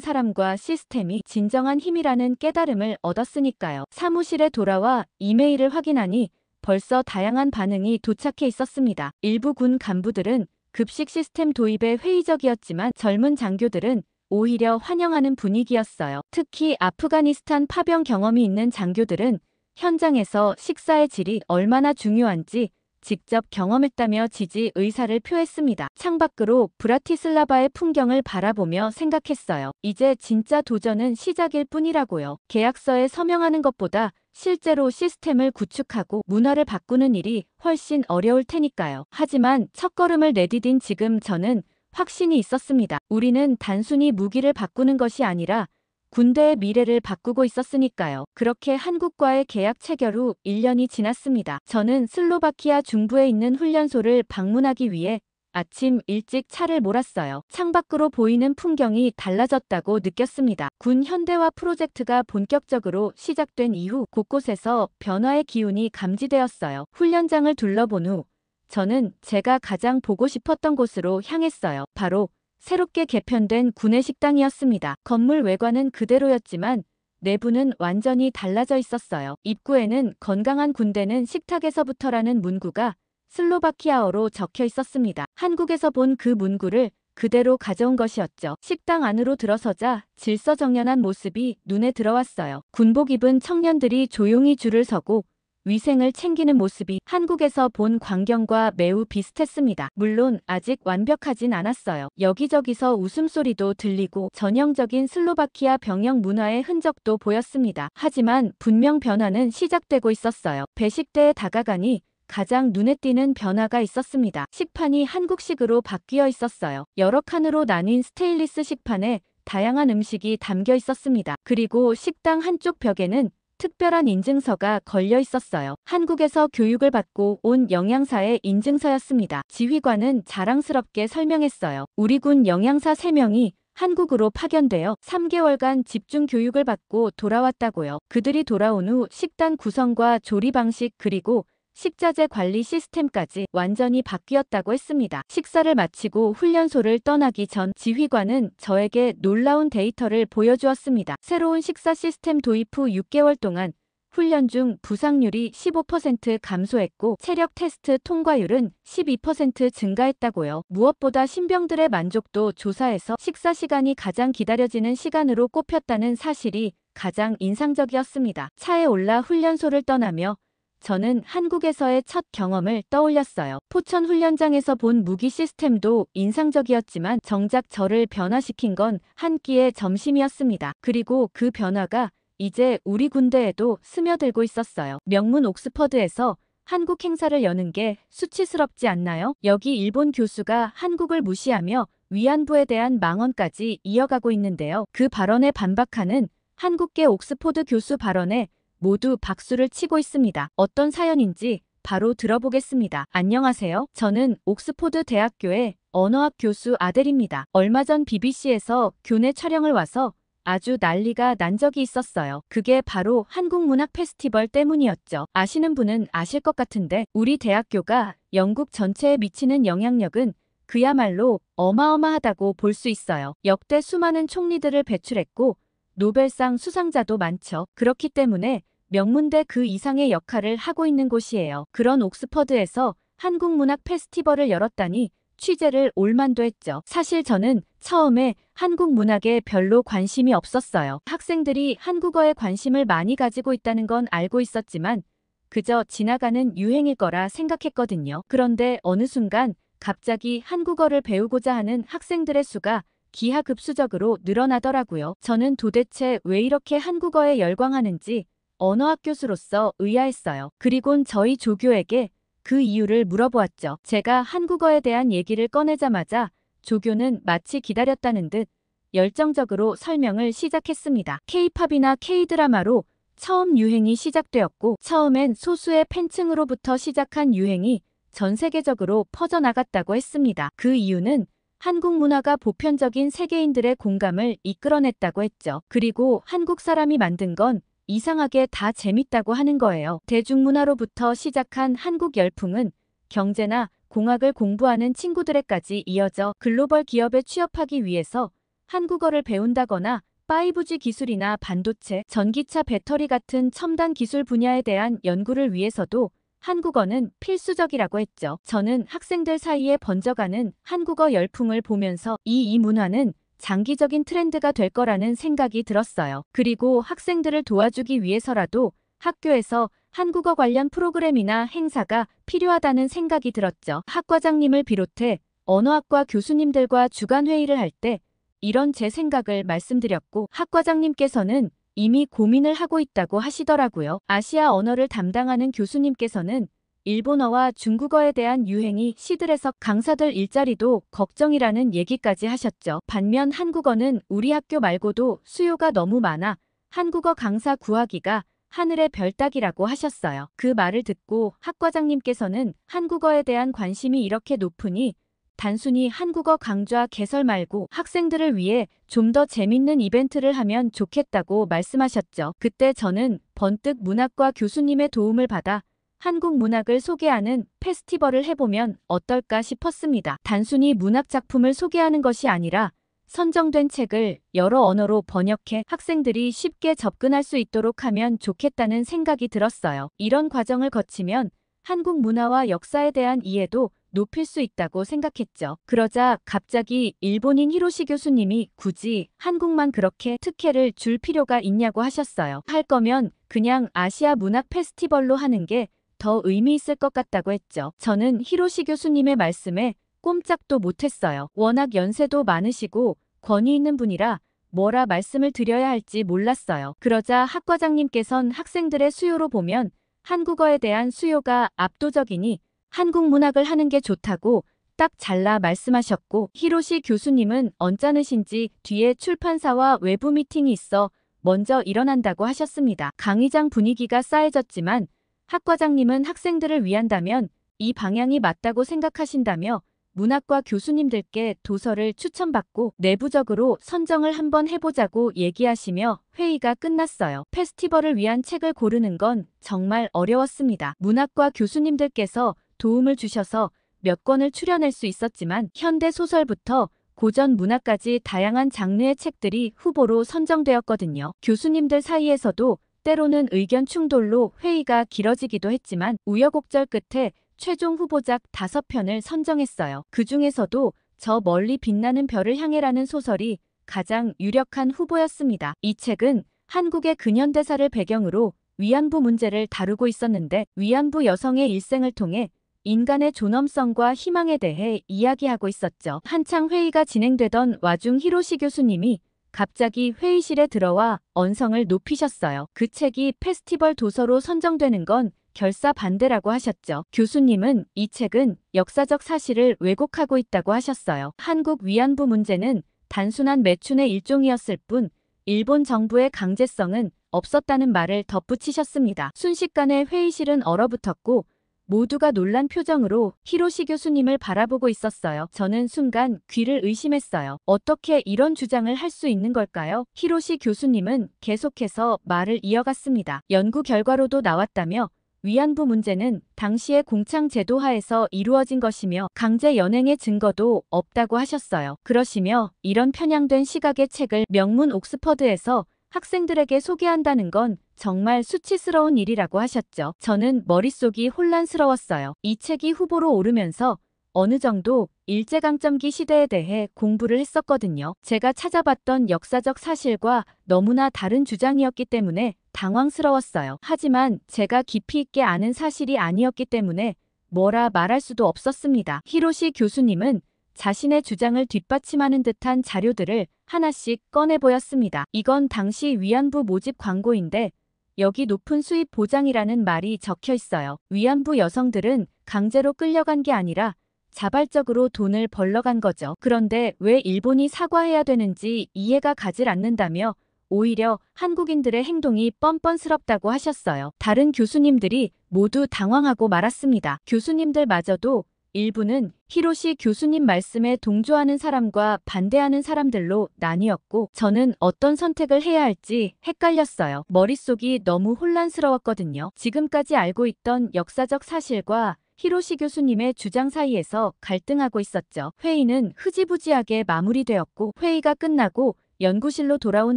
사람과 시스템이 진정한 힘이라는 깨달음을 얻었으니까요. 사무실에 돌아와 이메일을 확인하니 벌써 다양한 반응이 도착해 있었습니다. 일부 군 간부들은 급식 시스템 도입에 회의적이었지만 젊은 장교들은 오히려 환영하는 분위기였어요. 특히 아프가니스탄 파병 경험이 있는 장교들은 현장에서 식사의 질이 얼마나 중요한지 직접 경험했다며 지지 의사를 표했습니다. 창밖으로 브라티슬라바의 풍경을 바라보며 생각했어요. 이제 진짜 도전은 시작일 뿐이라고요. 계약서에 서명하는 것보다 실제로 시스템을 구축하고 문화를 바꾸는 일이 훨씬 어려울 테니까요. 하지만 첫걸음을 내디딘 지금 저는 확신이 있었습니다. 우리는 단순히 무기를 바꾸는 것이 아니라 군대의 미래를 바꾸고 있었으니까요. 그렇게 한국과의 계약 체결 후 1년이 지났습니다. 저는 슬로바키아 중부에 있는 훈련소를 방문하기 위해 아침 일찍 차를 몰았어요. 창밖으로 보이는 풍경이 달라졌다고 느꼈습니다. 군 현대화 프로젝트가 본격적으로 시작된 이후 곳곳에서 변화의 기운이 감지되었어요. 훈련장을 둘러본 후 저는 제가 가장 보고 싶었던 곳으로 향했어요. 바로 새롭게 개편된 군의 식당이었습니다. 건물 외관은 그대로였지만 내부는 완전히 달라져 있었어요. 입구에는 건강한 군대는 식탁에서부터라는 문구가 슬로바키아어로 적혀 있었습니다. 한국에서 본 그 문구를 그대로 가져온 것이었죠. 식당 안으로 들어서자 질서정연한 모습이 눈에 들어왔어요. 군복 입은 청년들이 조용히 줄을 서고 위생을 챙기는 모습이 한국에서 본 광경과 매우 비슷했습니다. 물론 아직 완벽하진 않았어요. 여기저기서 웃음소리도 들리고 전형적인 슬로바키아 병영 문화의 흔적도 보였습니다. 하지만 분명 변화는 시작되고 있었어요. 배식대에 다가가니 가장 눈에 띄는 변화가 있었습니다. 식판이 한국식으로 바뀌어 있었어요. 여러 칸으로 나뉜 스테인리스 식판에 다양한 음식이 담겨 있었습니다. 그리고 식당 한쪽 벽에는 특별한 인증서가 걸려 있었어요. 한국에서 교육을 받고 온 영양사의 인증서였습니다. 지휘관은 자랑스럽게 설명했어요. 우리 군 영양사 3명이 한국으로 파견되어 3개월간 집중 교육을 받고 돌아왔다고요. 그들이 돌아온 후 식단 구성과 조리 방식 그리고 식자재 관리 시스템까지 완전히 바뀌었다고 했습니다. 식사를 마치고 훈련소를 떠나기 전 지휘관은 저에게 놀라운 데이터를 보여주었습니다. 새로운 식사 시스템 도입 후 6개월 동안 훈련 중 부상률이 15% 감소했고 체력 테스트 통과율은 12% 증가했다고요. 무엇보다 신병들의 만족도 조사에서 식사 시간이 가장 기다려지는 시간으로 꼽혔다는 사실이 가장 인상적이었습니다. 차에 올라 훈련소를 떠나며 저는 한국에서의 첫 경험을 떠올렸어요. 포천 훈련장에서 본 무기 시스템도 인상적이었지만 정작 저를 변화시킨 건 한 끼의 점심이었습니다. 그리고 그 변화가 이제 우리 군대에도 스며들고 있었어요. 명문 옥스퍼드에서 한국 행사를 여는 게 수치스럽지 않나요? 여기 일본 교수가 한국을 무시하며 위안부에 대한 망언까지 이어가고 있는데요. 그 발언에 반박하는 한국계 옥스퍼드 교수 발언에 모두 박수를 치고 있습니다. 어떤 사연인지 바로 들어보겠습니다. 안녕하세요. 저는 옥스포드 대학교의 언어학 교수 아델입니다. 얼마 전 BBC에서 교내 촬영을 와서 아주 난리가 난 적이 있었어요. 그게 바로 한국문학 페스티벌 때문이었죠. 아시는 분은 아실 것 같은데 우리 대학교가 영국 전체에 미치는 영향력은 그야말로 어마어마하다고 볼 수 있어요. 역대 수많은 총리들을 배출했고 노벨상 수상자도 많죠. 그렇기 때문에 명문대 그 이상의 역할을 하고 있는 곳이에요. 그런 옥스퍼드에서 한국문학 페스티벌을 열었다니 취재를 올만도 했죠. 사실 저는 처음에 한국 문학에 별로 관심이 없었어요. 학생들이 한국어에 관심을 많이 가지고 있다는 건 알고 있었지만 그저 지나가는 유행일 거라 생각했거든요. 그런데 어느 순간 갑자기 한국어를 배우고자 하는 학생들의 수가 기하급수적으로 늘어나더라고요. 저는 도대체 왜 이렇게 한국어에 열광하는지 언어학 교수로서 의아했어요. 그리곤 저희 조교에게 그 이유를 물어보았죠. 제가 한국어에 대한 얘기를 꺼내자마자 조교는 마치 기다렸다는 듯 열정적으로 설명을 시작했습니다. K-팝이나 K-드라마로 처음 유행이 시작되었고 처음엔 소수의 팬층으로부터 시작한 유행이 전 세계적으로 퍼져나갔다고 했습니다. 그 이유는 한국 문화가 보편적인 세계인들의 공감을 이끌어냈다고 했죠. 그리고 한국 사람이 만든 건 이상하게 다 재밌다고 하는 거예요. 대중문화로부터 시작한 한국 열풍은 경제나 공학을 공부하는 친구들에까지 이어져 글로벌 기업에 취업하기 위해서 한국어를 배운다거나 5G 기술이나 반도체, 전기차 배터리 같은 첨단 기술 분야에 대한 연구를 위해서도 한국어는 필수적이라고 했죠. 저는 학생들 사이에 번져가는 한국어 열풍을 보면서 이 문화는 장기적인 트렌드가 될 거라는 생각이 들었어요. 그리고 학생들을 도와주기 위해서라도 학교에서 한국어 관련 프로그램이나 행사가 필요하다는 생각이 들었죠. 학과장님을 비롯해 언어학과 교수님들과 주간 회의를 할 때 이런 제 생각을 말씀드렸고 학과장님께서는 이미 고민을 하고 있다고 하시더라고요. 아시아 언어를 담당하는 교수님께서는 일본어와 중국어에 대한 유행이 시들해서 강사들 일자리도 걱정이라는 얘기까지 하셨죠. 반면 한국어는 우리 학교 말고도 수요가 너무 많아 한국어 강사 구하기가 하늘의 별 따기라고 하셨어요. 그 말을 듣고 학과장님께서는 한국어에 대한 관심이 이렇게 높으니 단순히 한국어 강좌 개설 말고 학생들을 위해 좀 더 재밌는 이벤트를 하면 좋겠다고 말씀하셨죠. 그때 저는 번뜩 문학과 교수님의 도움을 받아 한국 문학을 소개하는 페스티벌을 해보면 어떨까 싶었습니다. 단순히 문학 작품을 소개하는 것이 아니라 선정된 책을 여러 언어로 번역해 학생들이 쉽게 접근할 수 있도록 하면 좋겠다는 생각이 들었어요. 이런 과정을 거치면 한국 문화와 역사에 대한 이해도 높일 수 있다고 생각했죠. 그러자 갑자기 일본인 히로시 교수님이 굳이 한국만 그렇게 특혜를 줄 필요가 있냐고 하셨어요. 할 거면 그냥 아시아 문학 페스티벌로 하는 게 더 의미 있을 것 같다고 했죠. 저는 히로시 교수님의 말씀에 꼼짝도 못했어요. 워낙 연세도 많으시고 권위 있는 분이라 뭐라 말씀을 드려야 할지 몰랐어요. 그러자 학과장님께선 학생들의 수요로 보면 한국어에 대한 수요가 압도적이니 한국 문학을 하는 게 좋다고 딱 잘라 말씀하셨고 히로시 교수님은 언짢으신지 뒤에 출판사와 외부 미팅이 있어 먼저 일어난다고 하셨습니다. 강의장 분위기가 싸해졌지만 학과장님은 학생들을 위한다면 이 방향이 맞다고 생각하신다며 문학과 교수님들께 도서를 추천받고 내부적으로 선정을 한번 해보자고 얘기하시며 회의가 끝났어요. 페스티벌을 위한 책을 고르는 건 정말 어려웠습니다. 문학과 교수님들께서 도움을 주셔서 몇 권을 추려낼 수 있었지만 현대 소설부터 고전 문학까지 다양한 장르의 책들이 후보로 선정되었거든요. 교수님들 사이에서도 때로는 의견 충돌로 회의가 길어지기도 했지만 우여곡절 끝에 최종 후보작 5편을 선정했어요. 그 중에서도 저 멀리 빛나는 별을 향해라는 소설이 가장 유력한 후보였습니다. 이 책은 한국의 근현대사를 배경으로 위안부 문제를 다루고 있었는데 위안부 여성의 일생을 통해 인간의 존엄성과 희망에 대해 이야기하고 있었죠. 한창 회의가 진행되던 와중 히로시 교수님이 갑자기 회의실에 들어와 언성을 높이셨어요. 그 책이 페스티벌 도서로 선정되는 건 결사반대라고 하셨죠. 교수님은 이 책은 역사적 사실을 왜곡하고 있다고 하셨어요. 한국 위안부 문제는 단순한 매춘의 일종이었을 뿐 일본 정부의 강제성은 없었다는 말을 덧붙이셨습니다. 순식간에 회의실은 얼어붙었고 모두가 놀란 표정으로 히로시 교수님을 바라보고 있었어요. 저는 순간 귀를 의심했어요. 어떻게 이런 주장을 할 수 있는 걸까요? 히로시 교수님은 계속해서 말을 이어갔습니다. 연구 결과로도 나왔다며 위안부 문제는 당시의 공창 제도 하에서 이루어진 것이며 강제 연행의 증거도 없다고 하셨어요. 그러시며 이런 편향된 시각의 책을 명문 옥스퍼드에서 학생들에게 소개한다는 건 정말 수치스러운 일이라고 하셨죠. 저는 머릿속이 혼란스러웠어요. 이 책이 후보로 오르면서 어느 정도 일제강점기 시대에 대해 공부를 했었거든요. 제가 찾아봤던 역사적 사실과 너무나 다른 주장이었기 때문에 당황스러웠어요. 하지만 제가 깊이 있게 아는 사실이 아니었기 때문에 뭐라 말할 수도 없었습니다. 히로시 교수님은 자신의 주장을 뒷받침하는 듯한 자료들을 하나씩 꺼내 보였습니다. 이건 당시 위안부 모집 광고인데 여기 높은 수입 보장이라는 말이 적혀 있어요. 위안부 여성들은 강제로 끌려간 게 아니라 자발적으로 돈을 벌러 간 거죠. 그런데 왜 일본이 사과해야 되는지 이해가 가질 않는다며 오히려 한국인들의 행동이 뻔뻔스럽다고 하셨어요. 다른 교수님들이 모두 당황하고 말았습니다. 교수님들마저도 일부는 히로시 교수님 말씀에 동조하는 사람과 반대하는 사람들로 나뉘었고 저는 어떤 선택을 해야 할지 헷갈렸어요. 머릿속이 너무 혼란스러웠거든요. 지금까지 알고 있던 역사적 사실과 히로시 교수님의 주장 사이에서 갈등하고 있었죠. 회의는 흐지부지하게 마무리되었고 회의가 끝나고 연구실로 돌아온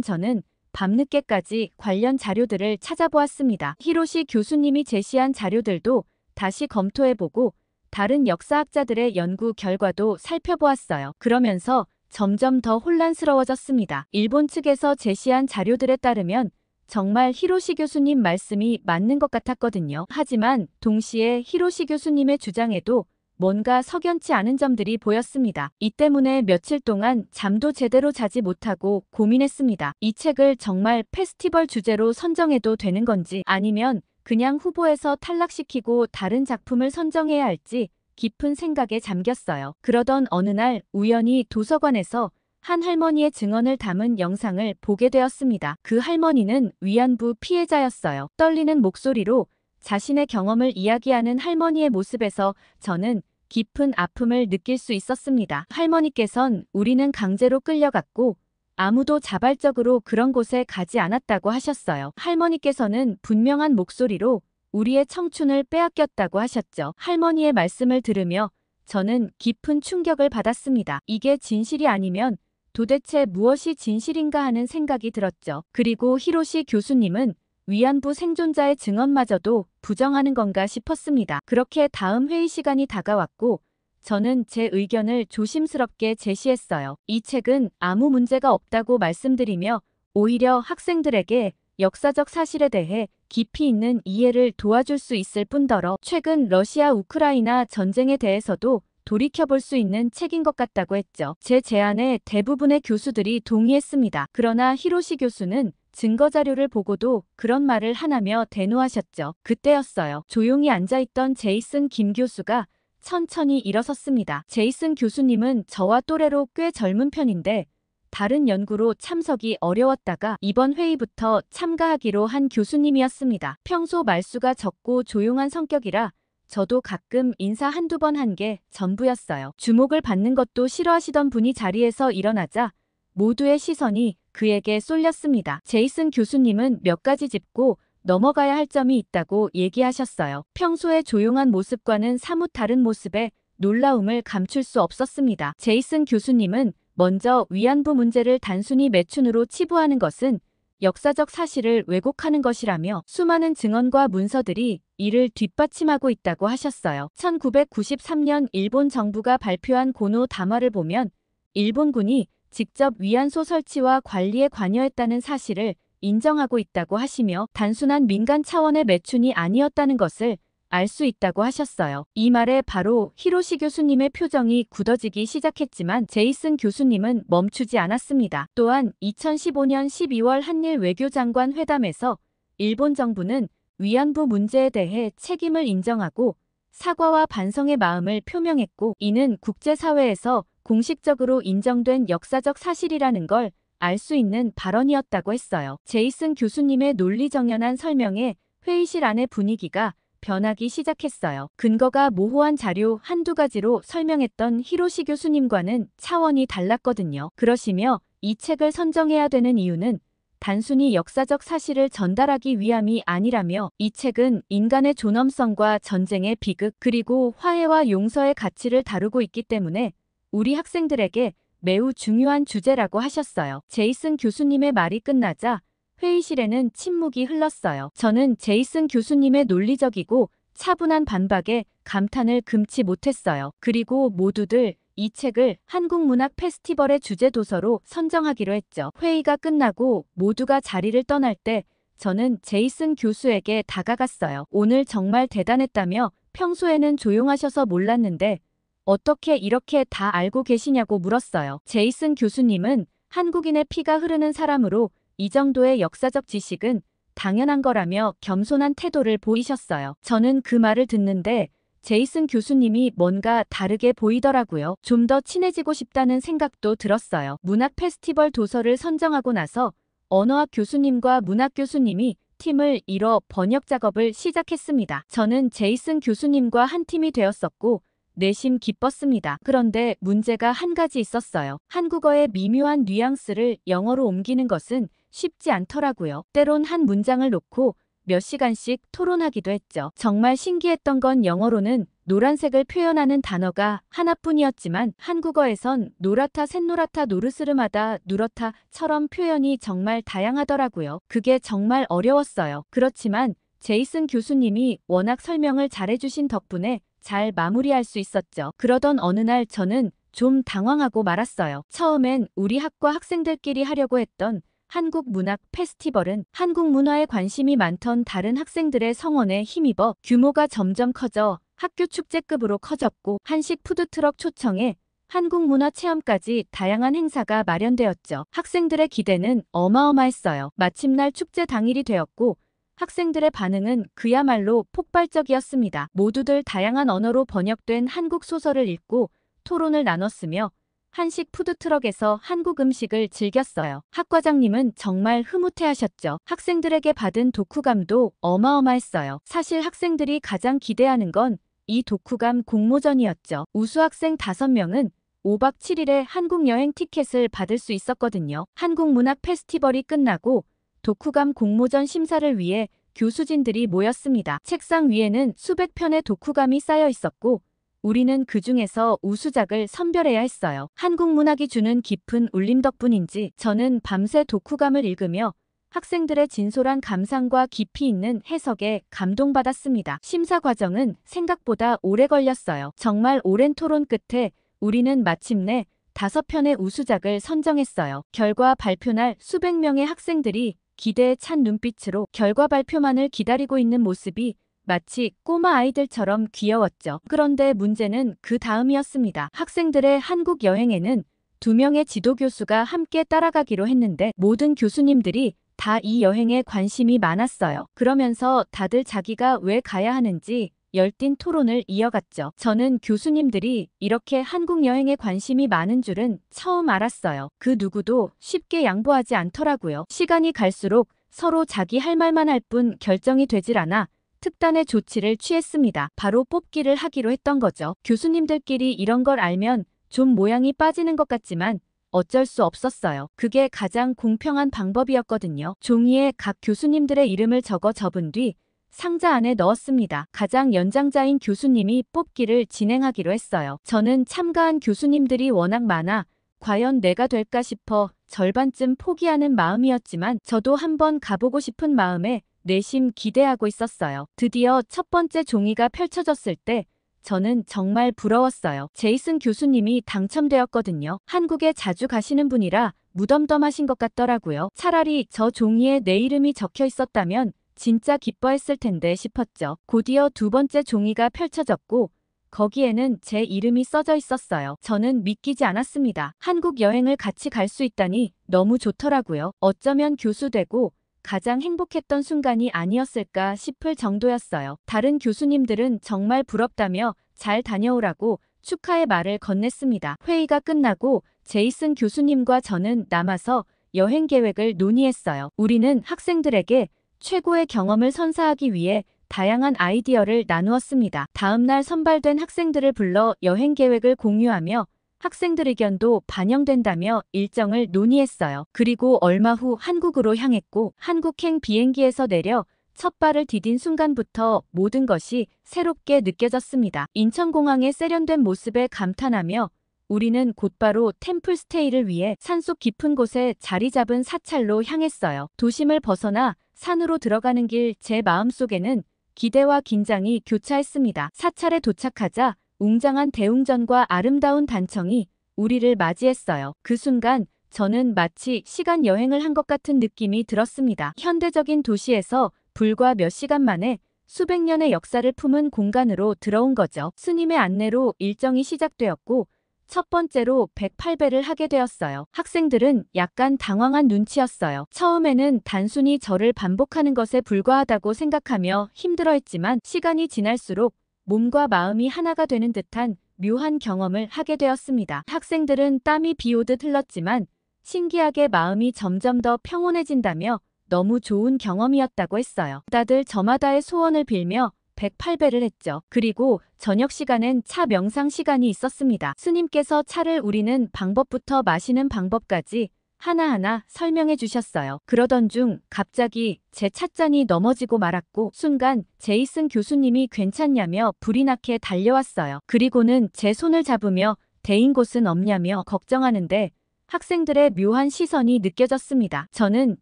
저는 밤늦게까지 관련 자료들을 찾아보았습니다. 히로시 교수님이 제시한 자료들도 다시 검토해보고 다른 역사학자들의 연구 결과도 살펴보았어요. 그러면서 점점 더 혼란스러워졌습니다. 일본 측에서 제시한 자료들에 따르면 정말 히로시 교수님 말씀이 맞는 것 같았거든요. 하지만 동시에 히로시 교수님의 주장에도 뭔가 석연치 않은 점들이 보였습니다. 이 때문에 며칠 동안 잠도 제대로 자지 못하고 고민했습니다. 이 책을 정말 페스티벌 주제로 선정해도 되는 건지 아니면 그냥 후보에서 탈락시키고 다른 작품을 선정해야 할지 깊은 생각에 잠겼어요. 그러던 어느 날 우연히 도서관에서 한 할머니의 증언을 담은 영상을 보게 되었습니다. 그 할머니는 위안부 피해자였어요. 떨리는 목소리로 자신의 경험을 이야기하는 할머니의 모습에서 저는 깊은 아픔을 느낄 수 있었습니다. 할머니께선 우리는 강제로 끌려갔고 아무도 자발적으로 그런 곳에 가지 않았다고 하셨어요. 할머니께서는 분명한 목소리로 우리의 청춘을 빼앗겼다고 하셨죠. 할머니의 말씀을 들으며 저는 깊은 충격을 받았습니다. 이게 진실이 아니면 도대체 무엇이 진실인가 하는 생각이 들었죠. 그리고 히로시 교수님은 위안부 생존자의 증언마저도 부정하는 건가 싶었습니다. 그렇게 다음 회의 시간이 다가왔고 저는 제 의견을 조심스럽게 제시했어요. 이 책은 아무 문제가 없다고 말씀드리며 오히려 학생들에게 역사적 사실에 대해 깊이 있는 이해를 도와줄 수 있을 뿐더러 최근 러시아 우크라이나 전쟁에 대해서도 돌이켜볼 수 있는 책인 것 같다고 했죠. 제 제안에 대부분의 교수들이 동의했습니다. 그러나 히로시 교수는 증거자료를 보고도 그런 말을 하나며 대노하셨죠. 그때였어요. 조용히 앉아있던 제이슨 김 교수가 천천히 일어섰습니다. 제이슨 교수님은 저와 또래로 꽤 젊은 편인데 다른 연구로 참석이 어려웠다가 이번 회의부터 참가하기로 한 교수님이었습니다. 평소 말수가 적고 조용한 성격이라 저도 가끔 인사 한두 번 한 게 전부였어요. 주목을 받는 것도 싫어하시던 분이 자리에서 일어나자 모두의 시선이 그에게 쏠렸습니다. 제이슨 교수님은 몇 가지 짚고 넘어가야 할 점이 있다고 얘기하셨어요. 평소의 조용한 모습과는 사뭇 다른 모습에 놀라움을 감출 수 없었습니다. 제이슨 교수님은 먼저 위안부 문제를 단순히 매춘으로 치부하는 것은 역사적 사실을 왜곡하는 것이라며 수많은 증언과 문서들이 이를 뒷받침하고 있다고 하셨어요. 1993년 일본 정부가 발표한 고노 담화를 보면 일본군이 직접 위안소 설치와 관리에 관여했다는 사실을 인정하고 있다고 하시며 단순한 민간 차원의 매춘이 아니었다는 것을 알 수 있다고 하셨어요. 이 말에 바로 히로시 교수님의 표정이 굳어지기 시작했지만 제이슨 교수님은 멈추지 않았습니다. 또한 2015년 12월 한일 외교장관 회담에서 일본 정부는 위안부 문제에 대해 책임을 인정하고 사과와 반성의 마음을 표명했고 이는 국제사회에서 공식적으로 인정된 역사적 사실이라는 걸 알 수 있는 발언이었다고 했어요. 제이슨 교수님의 논리정연한 설명에 회의실 안의 분위기가 변하기 시작했어요. 근거가 모호한 자료 한두 가지로 설명했던 히로시 교수님과는 차원이 달랐거든요. 그러시며 이 책을 선정해야 되는 이유는 단순히 역사적 사실을 전달하기 위함이 아니라며 이 책은 인간의 존엄성과 전쟁의 비극 그리고 화해와 용서의 가치를 다루고 있기 때문에 우리 학생들에게 매우 중요한 주제라고 하셨어요. 제이슨 교수님의 말이 끝나자 회의실에는 침묵이 흘렀어요. 저는 제이슨 교수님의 논리적이고 차분한 반박에 감탄을 금치 못했어요. 그리고 모두들 이 책을 한국문학 페스티벌의 주제 도서로 선정하기로 했죠. 회의가 끝나고 모두가 자리를 떠날 때 저는 제이슨 교수에게 다가갔어요. 오늘 정말 대단했다며 평소에는 조용하셔서 몰랐는데 어떻게 이렇게 다 알고 계시냐고 물었어요. 제이슨 교수님은 한국인의 피가 흐르는 사람으로 이 정도의 역사적 지식은 당연한 거라며 겸손한 태도를 보이셨어요. 저는 그 말을 듣는데 제이슨 교수님이 뭔가 다르게 보이더라고요. 좀 더 친해지고 싶다는 생각도 들었어요. 문학 페스티벌 도서를 선정하고 나서 언어학 교수님과 문학 교수님이 팀을 이뤄 번역 작업을 시작했습니다. 저는 제이슨 교수님과 한 팀이 되었었고 내심 기뻤습니다. 그런데 문제가 한 가지 있었어요. 한국어의 미묘한 뉘앙스를 영어로 옮기는 것은 쉽지 않더라고요. 때론 한 문장을 놓고 몇 시간씩 토론하기도 했죠. 정말 신기했던 건 영어로는 노란색을 표현하는 단어가 하나뿐이었지만 한국어에선 노랗다, 샛노랗다, 노르스름하다, 누렇다처럼 표현이 정말 다양하더라고요. 그게 정말 어려웠어요. 그렇지만 제이슨 교수님이 워낙 설명을 잘해주신 덕분에 잘 마무리할 수 있었죠. 그러던 어느 날 저는 좀 당황하고 말았어요. 처음엔 우리 학과 학생들끼리 하려고 했던 한국 문학 페스티벌은 한국 문화에 관심이 많던 다른 학생들의 성원에 힘입어 규모가 점점 커져 학교 축제급으로 커졌고 한식 푸드트럭 초청에 한국 문화 체험까지 다양한 행사가 마련되었죠. 학생들의 기대는 어마어마했어요. 마침날 축제 당일이 되었고 학생들의 반응은 그야말로 폭발적이었습니다. 모두들 다양한 언어로 번역된 한국 소설을 읽고 토론을 나눴으며 한식 푸드트럭에서 한국 음식을 즐겼어요. 학과장님은 정말 흐뭇해하셨죠. 학생들에게 받은 독후감도 어마어마했어요. 사실 학생들이 가장 기대하는 건 이 독후감 공모전이었죠. 우수 학생 5명은 5박 7일의 한국 여행 티켓을 받을 수 있었거든요. 한국 문학 페스티벌이 끝나고 독후감 공모전 심사를 위해 교수진들이 모였습니다. 책상 위에는 수백 편의 독후감이 쌓여 있었고 우리는 그 중에서 우수작을 선별해야 했어요. 한국 문학이 주는 깊은 울림 덕분인지 저는 밤새 독후감을 읽으며 학생들의 진솔한 감상과 깊이 있는 해석에 감동받았습니다. 심사 과정은 생각보다 오래 걸렸어요. 정말 오랜 토론 끝에 우리는 마침내 5편의 우수작을 선정했어요. 결과 발표날 수백 명의 학생들이 기대에 찬 눈빛으로 결과 발표만을 기다리고 있는 모습이 마치 꼬마 아이들처럼 귀여웠죠. 그런데 문제는 그 다음이었습니다. 학생들의 한국 여행에는 2명의 지도교수가 함께 따라가기로 했는데 모든 교수님들이 다 이 여행에 관심이 많았어요. 그러면서 다들 자기가 왜 가야 하는지 열띤 토론을 이어갔죠. 저는 교수님들이 이렇게 한국 여행에 관심이 많은 줄은 처음 알았어요. 그 누구도 쉽게 양보하지 않더라고요. 시간이 갈수록 서로 자기 할 말만 할 뿐 결정이 되질 않아 특단의 조치를 취했습니다. 바로 뽑기를 하기로 했던 거죠. 교수님들끼리 이런 걸 알면 좀 모양이 빠지는 것 같지만 어쩔 수 없었어요. 그게 가장 공평한 방법이었거든요. 종이에 각 교수님들의 이름을 적어 접은 뒤 상자 안에 넣었습니다. 가장 연장자인 교수님이 뽑기를 진행하기로 했어요. 저는 참가한 교수님들이 워낙 많아 과연 내가 될까 싶어 절반쯤 포기하는 마음이었지만 저도 한번 가보고 싶은 마음에 내심 기대하고 있었어요. 드디어 첫 번째 종이가 펼쳐졌을 때 저는 정말 부러웠어요. 제이슨 교수님이 당첨되었거든요. 한국에 자주 가시는 분이라 무덤덤하신 것 같더라고요. 차라리 저 종이에 내 이름이 적혀 있었다면 진짜 기뻐했을 텐데 싶었죠. 곧이어 2번째 종이가 펼쳐졌고 거기에는 제 이름이 써져 있었어요. 저는 믿기지 않았습니다. 한국 여행을 같이 갈 수 있다니 너무 좋더라고요. 어쩌면 교수 되고 가장 행복했던 순간이 아니었을까 싶을 정도였어요. 다른 교수님들은 정말 부럽다며 잘 다녀오라고 축하의 말을 건넸습니다. 회의가 끝나고 제이슨 교수님과 저는 남아서 여행 계획을 논의했어요. 우리는 학생들에게 최고의 경험을 선사하기 위해 다양한 아이디어를 나누었습니다. 다음날 선발된 학생들을 불러 여행 계획을 공유하며 학생들 의견도 반영된다며 일정을 논의했어요. 그리고 얼마 후 한국으로 향했고 한국행 비행기에서 내려 첫 발을 디딘 순간부터 모든 것이 새롭게 느껴졌습니다. 인천공항의 세련된 모습에 감탄하며 우리는 곧바로 템플스테이를 위해 산속 깊은 곳에 자리 잡은 사찰로 향했어요. 도심을 벗어나 산으로 들어가는 길 제 마음속에는 기대와 긴장이 교차했습니다. 사찰에 도착하자 웅장한 대웅전과 아름다운 단청이 우리를 맞이했어요. 그 순간 저는 마치 시간 여행을 한 것 같은 느낌이 들었습니다. 현대적인 도시에서 불과 몇 시간 만에 수백 년의 역사를 품은 공간으로 들어온 거죠. 스님의 안내로 일정이 시작되었고 첫 번째로 108배를 하게 되었어요. 학생들은 약간 당황한 눈치였어요. 처음에는 단순히 절을 반복하는 것에 불과하다고 생각하며 힘들어했지만 시간이 지날수록 몸과 마음이 하나가 되는 듯한 묘한 경험을 하게 되었습니다. 학생들은 땀이 비오듯 흘렀지만 신기하게 마음이 점점 더 평온해진다며 너무 좋은 경험이었다고 했어요. 다들 저마다의 소원을 빌며 108배를 했죠. 그리고 저녁 시간엔 차 명상 시간이 있었습니다. 스님께서 차를 우리는 방법부터 마시는 방법까지 하나하나 설명해 주셨어요. 그러던 중 갑자기 제 찻잔이 넘어지고 말았고 순간 제이슨 교수님이 괜찮냐며 불이 나게 달려왔어요. 그리고는 제 손을 잡으며 데인 곳은 없냐며 걱정하는데 학생들의 묘한 시선이 느껴졌습니다. 저는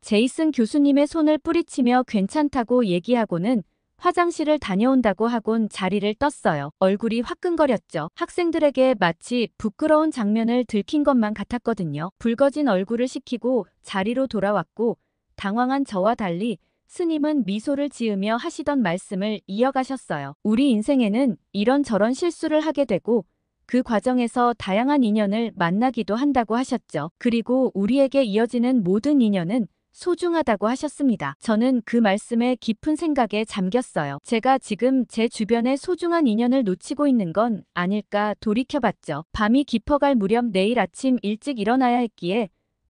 제이슨 교수님의 손을 뿌리치며 괜찮다고 얘기하고는 화장실을 다녀온다고 하곤 자리를 떴어요. 얼굴이 화끈거렸죠. 학생들에게 마치 부끄러운 장면을 들킨 것만 같았거든요. 붉어진 얼굴을 식히고 자리로 돌아왔고 당황한 저와 달리 스님은 미소를 지으며 하시던 말씀을 이어가셨어요. 우리 인생에는 이런저런 실수를 하게 되고 그 과정에서 다양한 인연을 만나기도 한다고 하셨죠. 그리고 우리에게 이어지는 모든 인연은 소중하다고 하셨습니다. 저는 그 말씀에 깊은 생각에 잠겼어요. 제가 지금 제 주변에 소중한 인연을 놓치고 있는 건 아닐까 돌이켜봤죠. 밤이 깊어갈 무렵 내일 아침 일찍 일어나야 했기에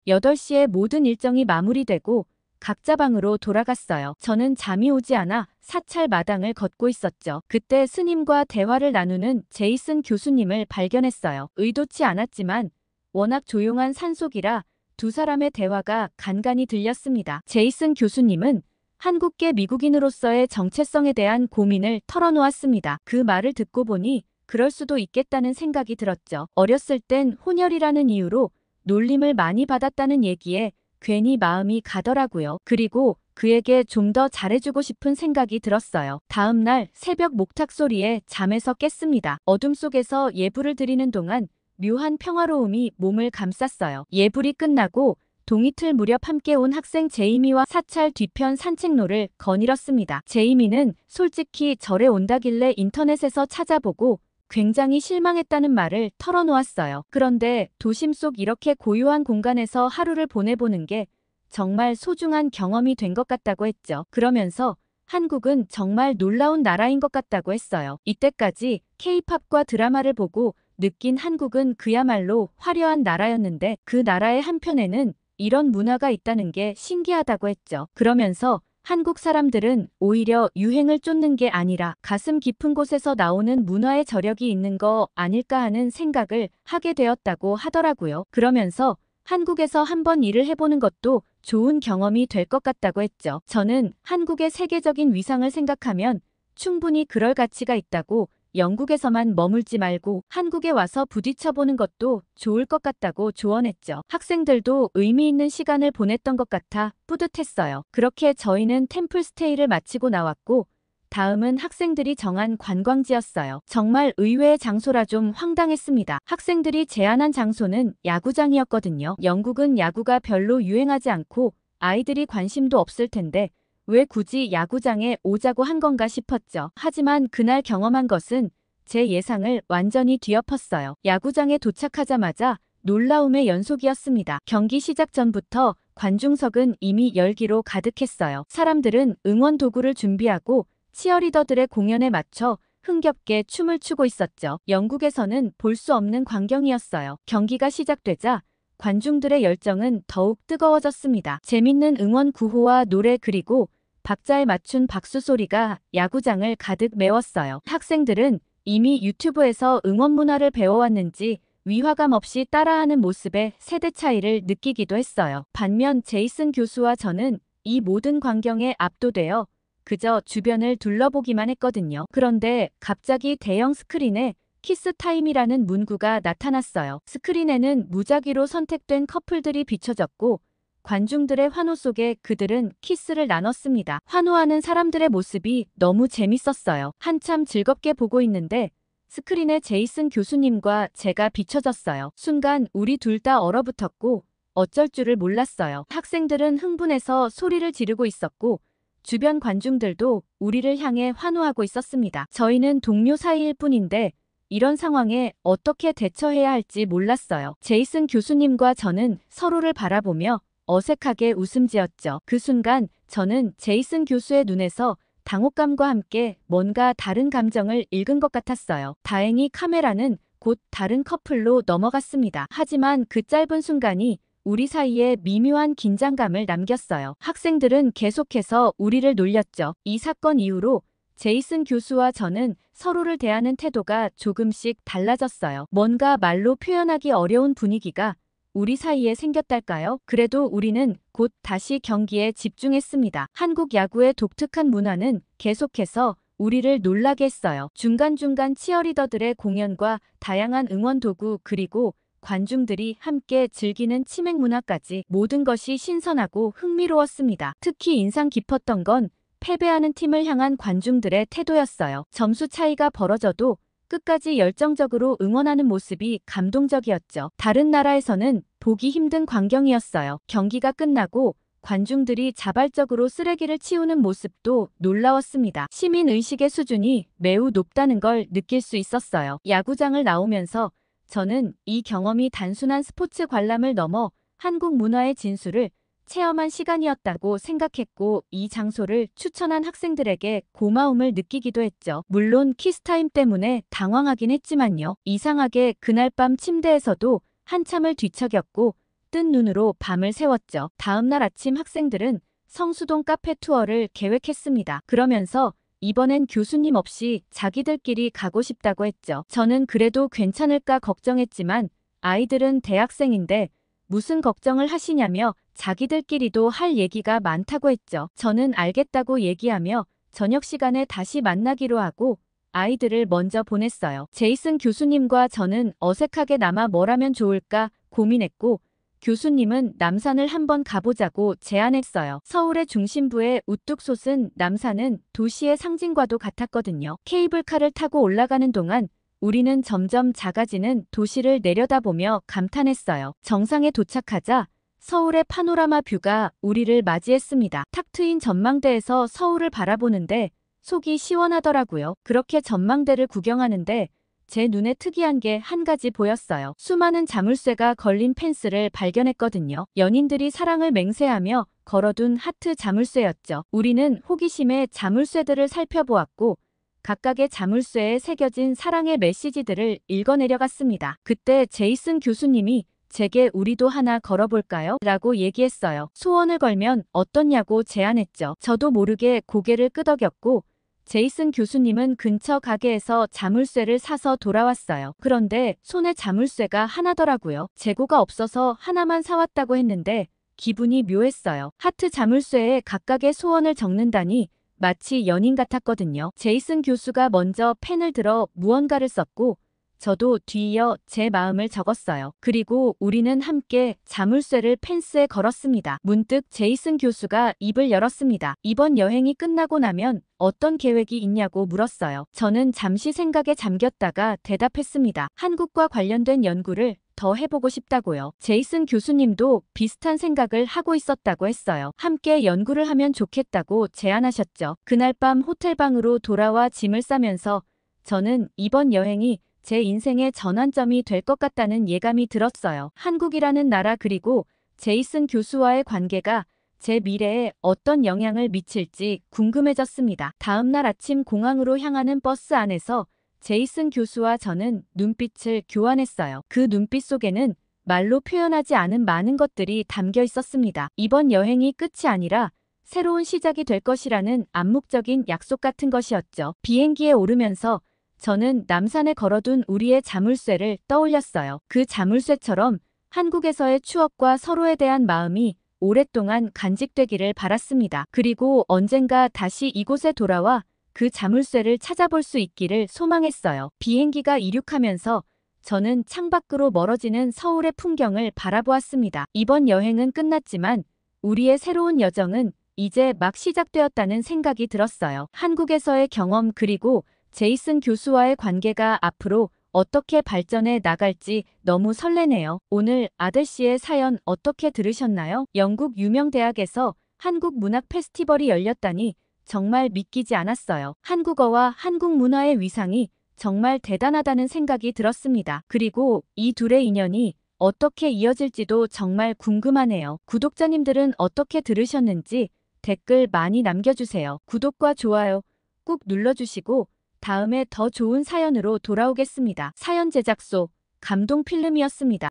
8시에 모든 일정이 마무리되고 각자 방으로 돌아갔어요. 저는 잠이 오지 않아 사찰 마당을 걷고 있었죠. 그때 스님과 대화를 나누는 제이슨 교수님을 발견했어요. 의도치 않았지만 워낙 조용한 산속이라 두 사람의 대화가 간간히 들렸습니다. 제이슨 교수님은 한국계 미국인으로서의 정체성에 대한 고민을 털어놓았습니다. 그 말을 듣고 보니 그럴 수도 있겠다는 생각이 들었죠. 어렸을 땐 혼혈이라는 이유로 놀림을 많이 받았다는 얘기에 괜히 마음이 가더라고요. 그리고 그에게 좀 더 잘해주고 싶은 생각이 들었어요. 다음 날 새벽 목탁 소리에 잠에서 깼습니다. 어둠 속에서 예불을 드리는 동안 묘한 평화로움이 몸을 감쌌어요. 예불이 끝나고 동이틀 무렵 함께 온 학생 제이미와 사찰 뒤편 산책로를 거닐었습니다. 제이미는 솔직히 절에 온다길래 인터넷에서 찾아보고 굉장히 실망했다는 말을 털어놓았어요. 그런데 도심 속 이렇게 고요한 공간에서 하루를 보내보는 게 정말 소중한 경험이 된 것 같다고 했죠. 그러면서 한국은 정말 놀라운 나라인 것 같다고 했어요. 이때까지 K-팝과 드라마를 보고 느낀 한국은 그야말로 화려한 나라였는데 그 나라의 한편에는 이런 문화가 있다는 게 신기하다고 했죠. 그러면서 한국 사람들은 오히려 유행을 쫓는 게 아니라 가슴 깊은 곳에서 나오는 문화의 저력이 있는 거 아닐까 하는 생각을 하게 되었다고 하더라고요. 그러면서 한국에서 한번 일을 해보는 것도 좋은 경험이 될 것 같다고 했죠. 저는 한국의 세계적인 위상을 생각하면 충분히 그럴 가치가 있다고 영국에서만 머물지 말고 한국에 와서 부딪혀보는 것도 좋을 것 같다고 조언했죠. 학생들도 의미 있는 시간을 보냈던 것 같아 뿌듯했어요. 그렇게 저희는 템플스테이를 마치고 나왔고 다음은 학생들이 정한 관광지였어요. 정말 의외의 장소라 좀 황당했습니다. 학생들이 제안한 장소는 야구장이었거든요. 영국은 야구가 별로 유행하지 않고 아이들이 관심도 없을 텐데 왜 굳이 야구장에 오자고 한 건가 싶었죠. 하지만 그날 경험한 것은 제 예상을 완전히 뒤엎었어요. 야구장에 도착하자마자 놀라움의 연속이었습니다. 경기 시작 전부터 관중석은 이미 열기로 가득했어요. 사람들은 응원 도구를 준비하고 치어리더들의 공연에 맞춰 흥겹게 춤을 추고 있었죠. 영국에서는 볼 수 없는 광경이었어요. 경기가 시작되자 관중들의 열정은 더욱 뜨거워졌습니다. 재밌는 응원 구호와 노래 그리고 박자에 맞춘 박수 소리가 야구장을 가득 메웠어요. 학생들은 이미 유튜브에서 응원 문화를 배워왔는지 위화감 없이 따라하는 모습에 세대 차이를 느끼기도 했어요. 반면 제이슨 교수와 저는 이 모든 광경에 압도되어 그저 주변을 둘러보기만 했거든요. 그런데 갑자기 대형 스크린에 키스 타임이라는 문구가 나타났어요. 스크린에는 무작위로 선택된 커플들이 비춰졌고 관중들의 환호 속에 그들은 키스를 나눴습니다. 환호하는 사람들의 모습이 너무 재밌었어요. 한참 즐겁게 보고 있는데 스크린에 제이슨 교수님과 제가 비춰졌어요. 순간 우리 둘 다 얼어붙었고 어쩔 줄을 몰랐어요. 학생들은 흥분해서 소리를 지르고 있었고 주변 관중들도 우리를 향해 환호하고 있었습니다. 저희는 동료 사이일 뿐인데 이런 상황에 어떻게 대처해야 할지 몰랐어요. 제이슨 교수님과 저는 서로를 바라보며 어색하게 웃음 지었죠. 그 순간 저는 제이슨 교수의 눈에서 당혹감과 함께 뭔가 다른 감정을 읽은 것 같았어요. 다행히 카메라는 곧 다른 커플로 넘어갔습니다. 하지만 그 짧은 순간이 우리 사이에 미묘한 긴장감을 남겼어요. 학생들은 계속해서 우리를 놀렸죠. 이 사건 이후로 제이슨 교수와 저는 서로를 대하는 태도가 조금씩 달라졌어요. 뭔가 말로 표현하기 어려운 분위기가 우리 사이에 생겼달까요? 그래도 우리는 곧 다시 경기에 집중했습니다. 한국 야구의 독특한 문화는 계속해서 우리를 놀라게 했어요. 중간중간 치어리더들의 공연과 다양한 응원 도구 그리고 관중들이 함께 즐기는 치맥 문화까지 모든 것이 신선하고 흥미로웠습니다. 특히 인상 깊었던 건 패배하는 팀을 향한 관중들의 태도였어요. 점수 차이가 벌어져도 끝까지 열정적으로 응원하는 모습이 감동적이었죠. 다른 나라에서는 보기 힘든 광경이었어요. 경기가 끝나고 관중들이 자발적으로 쓰레기를 치우는 모습도 놀라웠습니다. 시민의식의 수준이 매우 높다는 걸 느낄 수 있었어요. 야구장을 나오면서 저는 이 경험이 단순한 스포츠 관람을 넘어 한국 문화의 진수를 체험한 시간이었다고 생각했고 이 장소를 추천한 학생들에게 고마움을 느끼기도 했죠. 물론 키스타임 때문에 당황하긴 했지만요. 이상하게 그날 밤 침대에서도 한참을 뒤척였고 뜬 눈으로 밤을 새웠죠. 다음날 아침 학생들은 성수동 카페 투어를 계획했습니다. 그러면서 이번엔 교수님 없이 자기들끼리 가고 싶다고 했죠. 저는 그래도 괜찮을까 걱정했지만 아이들은 대학생인데 무슨 걱정을 하시냐며 자기들끼리도 할 얘기가 많다고 했죠. 저는 알겠다고 얘기하며 저녁 시간에 다시 만나기로 하고 아이들을 먼저 보냈어요. 제이슨 교수님과 저는 어색하게 남아 뭘 하면 좋을까 고민했고 교수님은 남산을 한번 가보자고 제안했어요. 서울의 중심부에 우뚝 솟은 남산은 도시의 상징과도 같았거든요. 케이블카를 타고 올라가는 동안 우리는 점점 작아지는 도시를 내려다보며 감탄했어요. 정상에 도착하자 서울의 파노라마 뷰가 우리를 맞이했습니다. 탁 트인 전망대에서 서울을 바라보는데 속이 시원하더라고요. 그렇게 전망대를 구경하는데 제 눈에 특이한 게 한 가지 보였어요. 수많은 자물쇠가 걸린 펜스를 발견했거든요. 연인들이 사랑을 맹세하며 걸어둔 하트 자물쇠였죠. 우리는 호기심에 자물쇠들을 살펴보았고 각각의 자물쇠에 새겨진 사랑의 메시지들을 읽어내려갔습니다. 그때 제이슨 교수님이 제게 우리도 하나 걸어볼까요? 라고 얘기했어요. 소원을 걸면 어떻냐고 제안했죠. 저도 모르게 고개를 끄덕였고 제이슨 교수님은 근처 가게에서 자물쇠를 사서 돌아왔어요. 그런데 손에 자물쇠가 하나더라고요. 재고가 없어서 하나만 사왔다고 했는데 기분이 묘했어요. 하트 자물쇠에 각각의 소원을 적는다니 마치 연인 같았거든요. 제이슨 교수가 먼저 펜을 들어 무언가를 썼고 저도 뒤이어 제 마음을 적었어요. 그리고 우리는 함께 자물쇠를 펜스에 걸었습니다. 문득 제이슨 교수가 입을 열었습니다. 이번 여행이 끝나고 나면 어떤 계획이 있냐고 물었어요. 저는 잠시 생각에 잠겼다가 대답했습니다. 한국과 관련된 연구를 더 해보고 싶다고요. 제이슨 교수님도 비슷한 생각을 하고 있었다고 했어요. 함께 연구를 하면 좋겠다고 제안하셨죠. 그날 밤 호텔방으로 돌아와 짐을 싸면서 저는 이번 여행이 제 인생의 전환점이 될 것 같다는 예감이 들었어요. 한국이라는 나라 그리고 제이슨 교수와의 관계가 제 미래에 어떤 영향을 미칠지 궁금해졌습니다. 다음 날 아침 공항으로 향하는 버스 안에서 제이슨 교수와 저는 눈빛을 교환했어요. 그 눈빛 속에는 말로 표현하지 않은 많은 것들이 담겨 있었습니다. 이번 여행이 끝이 아니라 새로운 시작이 될 것이라는 암묵적인 약속 같은 것이었죠. 비행기에 오르면서 저는 남산에 걸어둔 우리의 자물쇠를 떠올렸어요. 그 자물쇠처럼 한국에서의 추억과 서로에 대한 마음이 오랫동안 간직되기를 바랐습니다. 그리고 언젠가 다시 이곳에 돌아와 그 자물쇠를 찾아볼 수 있기를 소망했어요. 비행기가 이륙하면서 저는 창밖으로 멀어지는 서울의 풍경을 바라보았습니다. 이번 여행은 끝났지만 우리의 새로운 여정은 이제 막 시작되었다는 생각이 들었어요. 한국에서의 경험 그리고 제이슨 교수와의 관계가 앞으로 어떻게 발전해 나갈지 너무 설레네요. 오늘 아들씨의 사연 어떻게 들으셨나요? 영국 유명 대학에서 한국 문학 페스티벌이 열렸다니 정말 믿기지 않았어요. 한국어와 한국 문화의 위상이 정말 대단하다는 생각이 들었습니다. 그리고 이 둘의 인연이 어떻게 이어질지도 정말 궁금하네요. 구독자님들은 어떻게 들으셨는지 댓글 많이 남겨주세요. 구독과 좋아요 꾹 눌러주시고 다음에 더 좋은 사연으로 돌아오겠습니다. 사연 제작소 감동필름이었습니다.